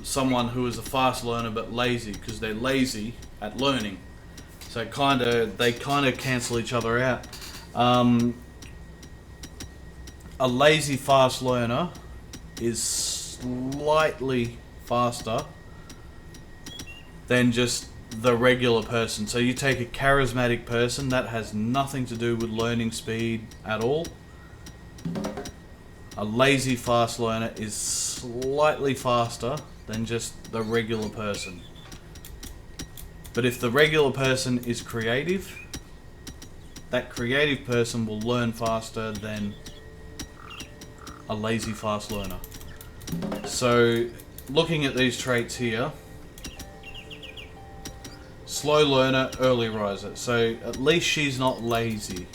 someone who is a fast learner but lazy, because they're lazy at learning. So they kind of cancel each other out. A lazy fast learner is slightly faster than just the regular person. So you take a charismatic person, that has nothing to do with learning speed at all. A lazy fast learner is slightly faster than just the regular person. But if the regular person is creative, that creative person will learn faster than a lazy fast learner. So, looking at these traits here, slow learner, early riser. So at least she's not lazy.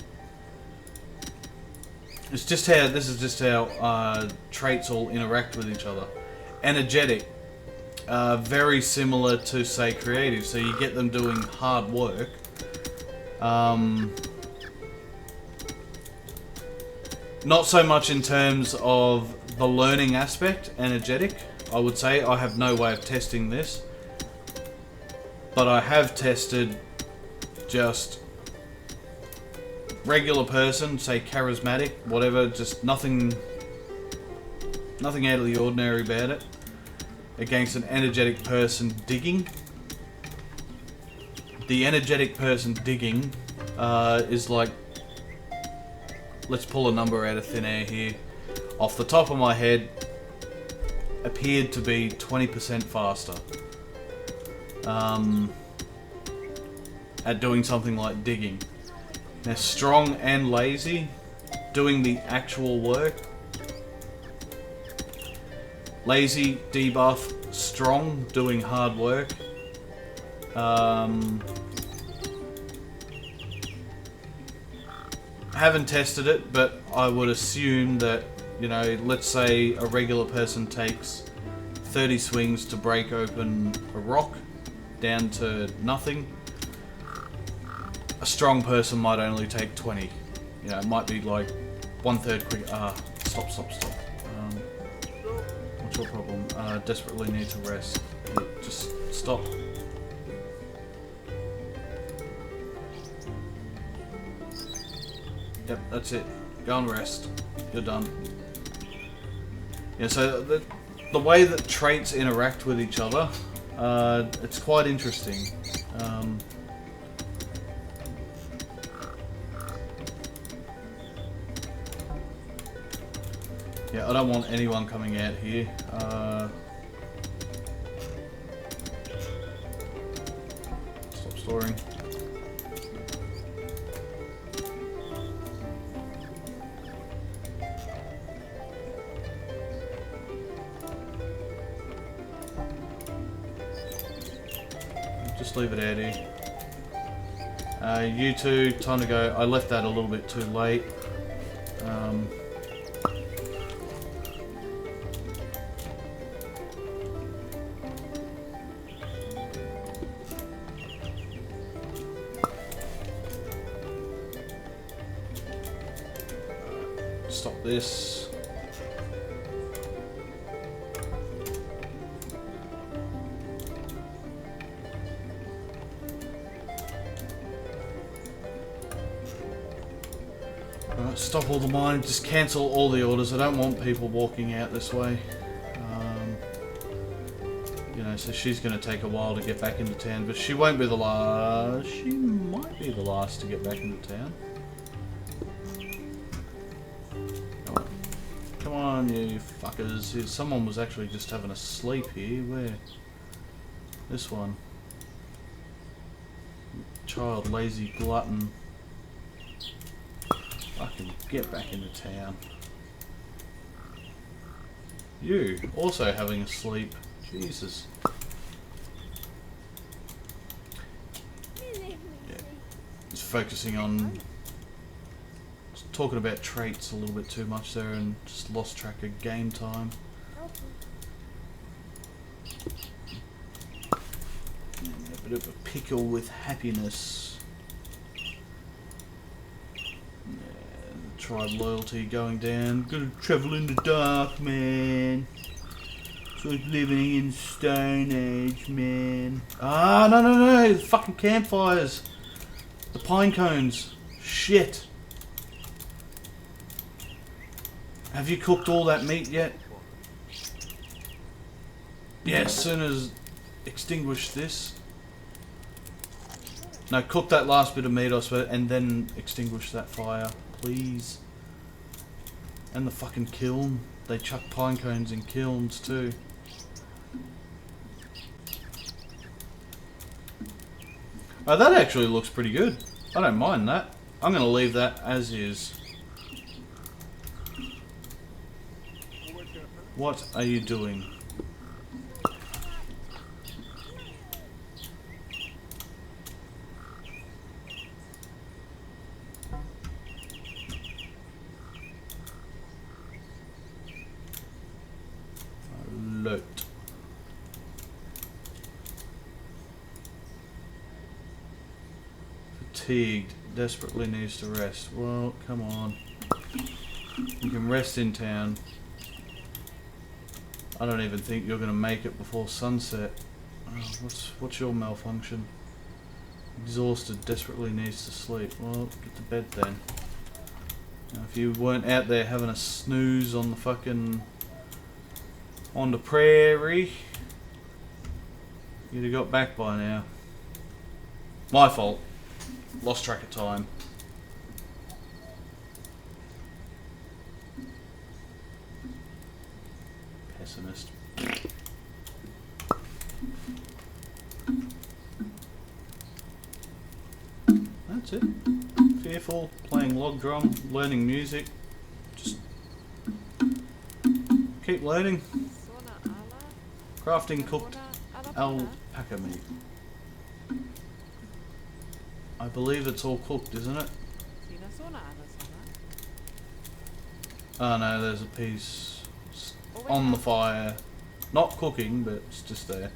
This is just how traits all interact with each other. Energetic, very similar to, say, creative. So you get them doing hard work. Not so much in terms of the learning aspect, energetic. I would say I have no way of testing this, but I have tested just regular person, say charismatic, whatever, just nothing out of the ordinary about it, against an energetic person digging. The energetic person digging is like, let's pull a number out of thin air here. Off the top of my head, appeared to be 20% faster at doing something like digging. They're strong and lazy, doing the actual work. Lazy, debuff, strong, doing hard work. Haven't tested it, but I would assume that, you know, let's say a regular person takes 30 swings to break open a rock down to nothing. A strong person might only take 20. You know, it might be like 1/3 quick. Stop. What's your problem? Desperately need to rest. Just stop. Yep, that's it. Go and rest. You're done. Yeah, so the way that traits interact with each other, it's quite interesting. Yeah, I don't want anyone coming out here. Stop storing. Just leave it out here. You two, time to go. I left that a little bit too late. Stop this. Alright, stop all the mining, just cancel all the orders. I don't want people walking out this way. You know, so she's going to take a while to get back into town, but she won't be the last. She might be the last to get back into town. Come on, you fuckers. Someone was actually just having a sleep here. Where? This one. Child, lazy glutton. Fucking get back into town. You, also having a sleep. Jesus. Yeah. Just focusing on... talking about traits a little bit too much there and just lost track of game time. A bit of a pickle with happiness. Tribe loyalty going down. Gonna travel in the dark, man. It's like living in Stone Age, man. Ah, no. The fucking campfires. The pine cones. Shit. Have you cooked all that meat yet? Yeah, as soon as extinguish this. No, cook that last bit of meat, I suppose, and then extinguish that fire, please. And the fucking kiln. They chuck pine cones in kilns too. Oh, that actually looks pretty good. I don't mind that. I'm going to leave that as is. What are you doing? Alert. Fatigued. Desperately needs to rest. Well, come on. You can rest in town. I don't even think you're going to make it before sunset. Oh, what's your malfunction? Exhausted, desperately needs to sleep. Well, get to bed then. Now, if you weren't out there having a snooze on the fucking... on the prairie, you'd have got back by now. My fault. Lost track of time. pessimist. That's it. Fearful, playing log drum, learning music. Just keep learning. Crafting cooked alpaca meat. I believe it's all cooked, isn't it? Oh no, there's a piece on the fire. Not cooking, but it's just there.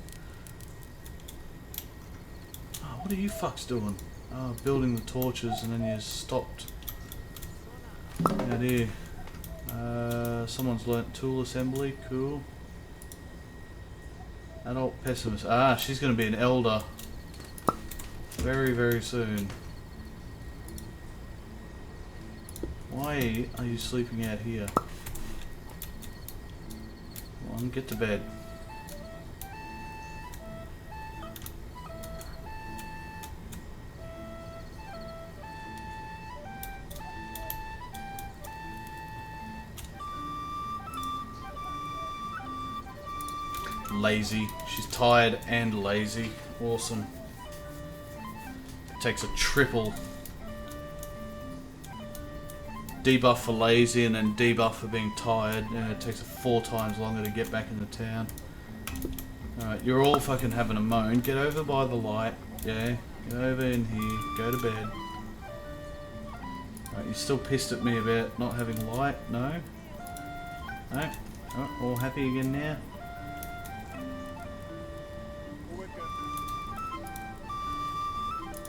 Oh, what are you fucks doing? Oh, building the torches and then you stopped. Yeah, dear. Someone's learnt tool assembly, cool. Adult pessimist. Ah, she's going to be an elder. Very, very soon. Why are you sleeping out here? Come on, get to bed. Lazy. She's tired and lazy. Awesome. Takes a triple debuff for lazy and then debuff for being tired, and it takes 4 times longer to get back into town. Alright, you're all fucking having a moan. Get over by the light. Yeah, get over in here. Go to bed. Alright, you're still pissed at me about not having light? No? No? Oh, all happy again now?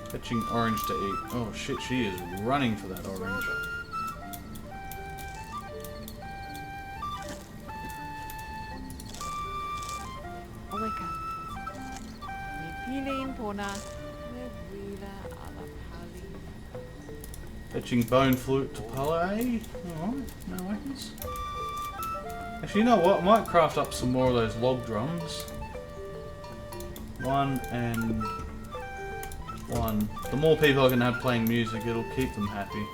Fetching orange to eat. Oh shit, she is running for that orange. Fetching bone flute to play. Alright, no worries. Actually, you know what? I might craft up some more of those log drums. 1 and 1. The more people I can have playing music, it'll keep them happy.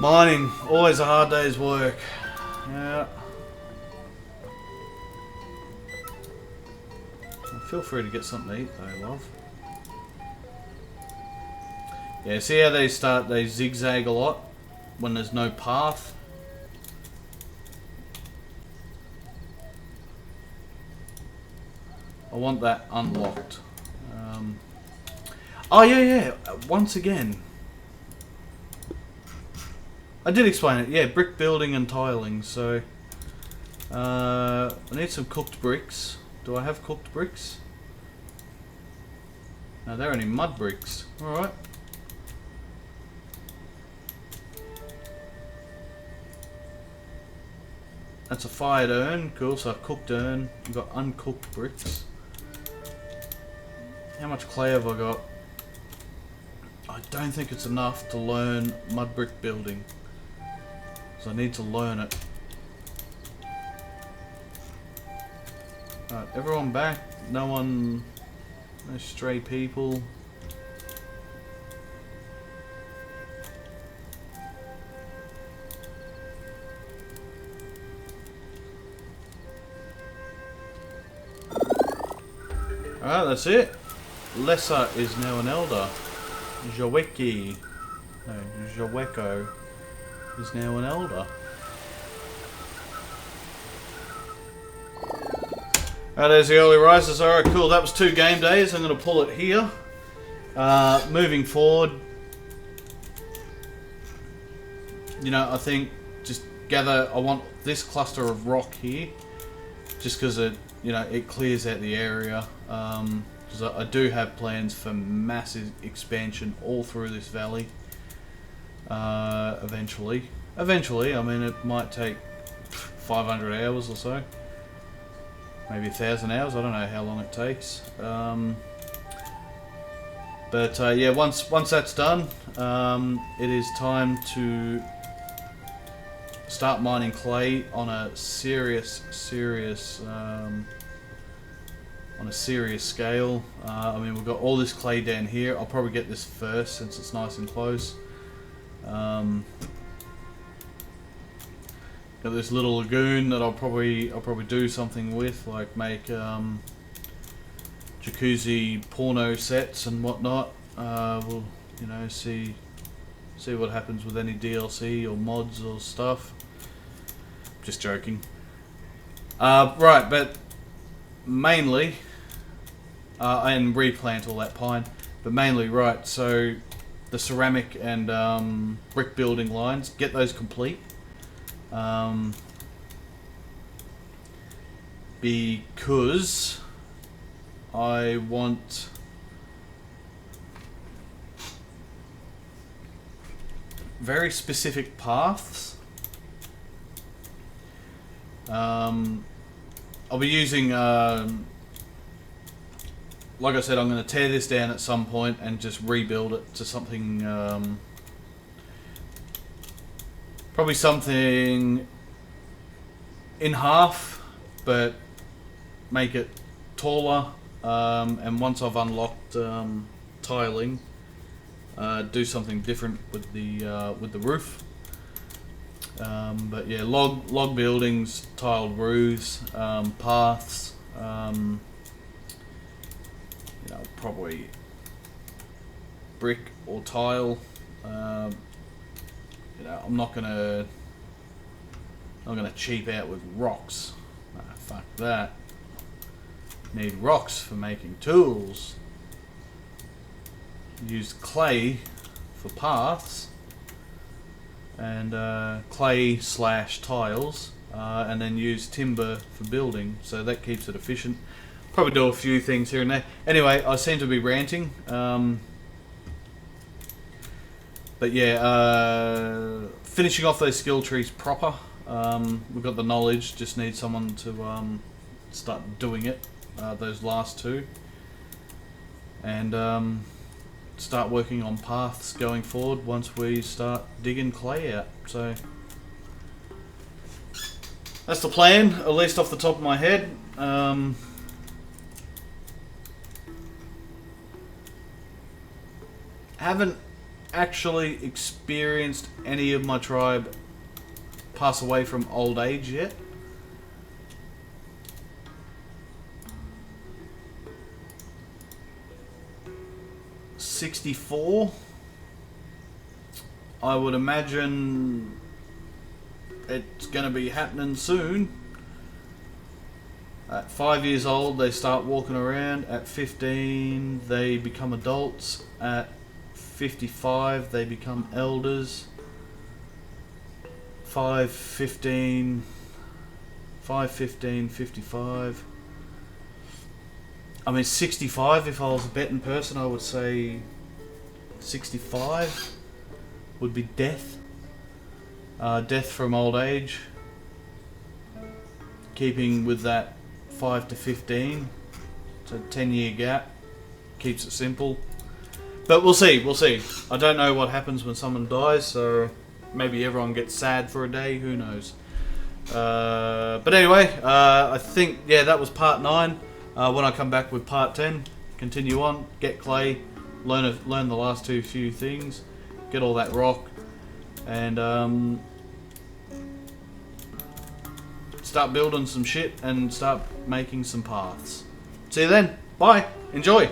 Mining, always a hard day's work. Yeah. Feel free to get something to eat though, love. Yeah, see how they start, they zigzag a lot when there's no path? I want that unlocked. Oh yeah, once again. I did explain it, yeah, brick building and tiling, so... I need some cooked bricks. Do I have cooked bricks? No, they're only mud bricks. Alright. That's a fired urn, cool, so a cooked urn. We've got uncooked bricks. How much clay have I got? I don't think it's enough to learn mud brick building. So I need to learn it. Alright, everyone back. No one... No stray people. Alright, that's it. Lesser is now an elder. Jaweki. No, Jaweko is now an elder. There's the early rises. Alright, cool. That was 2 game days. I'm going to pull it here. Moving forward, you know, I think just gather. I want this cluster of rock here, just because it, you know, it clears out the area. Because I do have plans for massive expansion all through this valley. Eventually, I mean, it might take 500 hours or so. Maybe 1,000 hours, I don't know how long it takes. Yeah, once that's done, it is time to start mining clay on a serious on a serious scale. I mean, we've got all this clay down here. I'll probably get this first since it's nice and close. Got this little lagoon that I'll probably do something with, like make jacuzzi porno sets and whatnot. We'll, you know, see what happens with any DLC or mods or stuff. Just joking. Right, but mainly, and replant all that pine, but mainly, right, so the ceramic and brick building lines, get those complete. Because I want very specific paths. I'll be using, like I said, I'm going to tear this down at some point and just rebuild it to something, probably something in half, but make it taller, and once I've unlocked tiling, do something different with the roof. But yeah, log buildings, tiled roofs, paths. You know, probably brick or tile. You know, I'm not gonna cheap out with rocks. Nah, fuck that. Need rocks for making tools. Use clay for paths. And clay / tiles, and then use timber for building, so that keeps it efficient. Probably do a few things here and there. Anyway, I seem to be ranting, but yeah, finishing off those skill trees proper. We've got the knowledge, just need someone to start doing it, those last two, and start working on paths going forward once we start digging clay out. So that's the plan, at least off the top of my head. Haven't actually experienced any of my tribe pass away from old age yet. '64. I would imagine it's going to be happening soon. At 5 years old, they start walking around. At 15, they become adults. At 55, they become elders. 15, 55. I mean, 65, if I was a betting person, I would say 65 would be death. Death from old age. Keeping with that 5 to 15. It's a 10-year gap. Keeps it simple. But we'll see, we'll see. I don't know what happens when someone dies, so maybe everyone gets sad for a day, who knows. But anyway, I think, yeah, that was part 9. When I come back with part 10, continue on, get clay, learn the last few things, get all that rock, and start building some shit and start making some paths. See you then. Bye. Enjoy.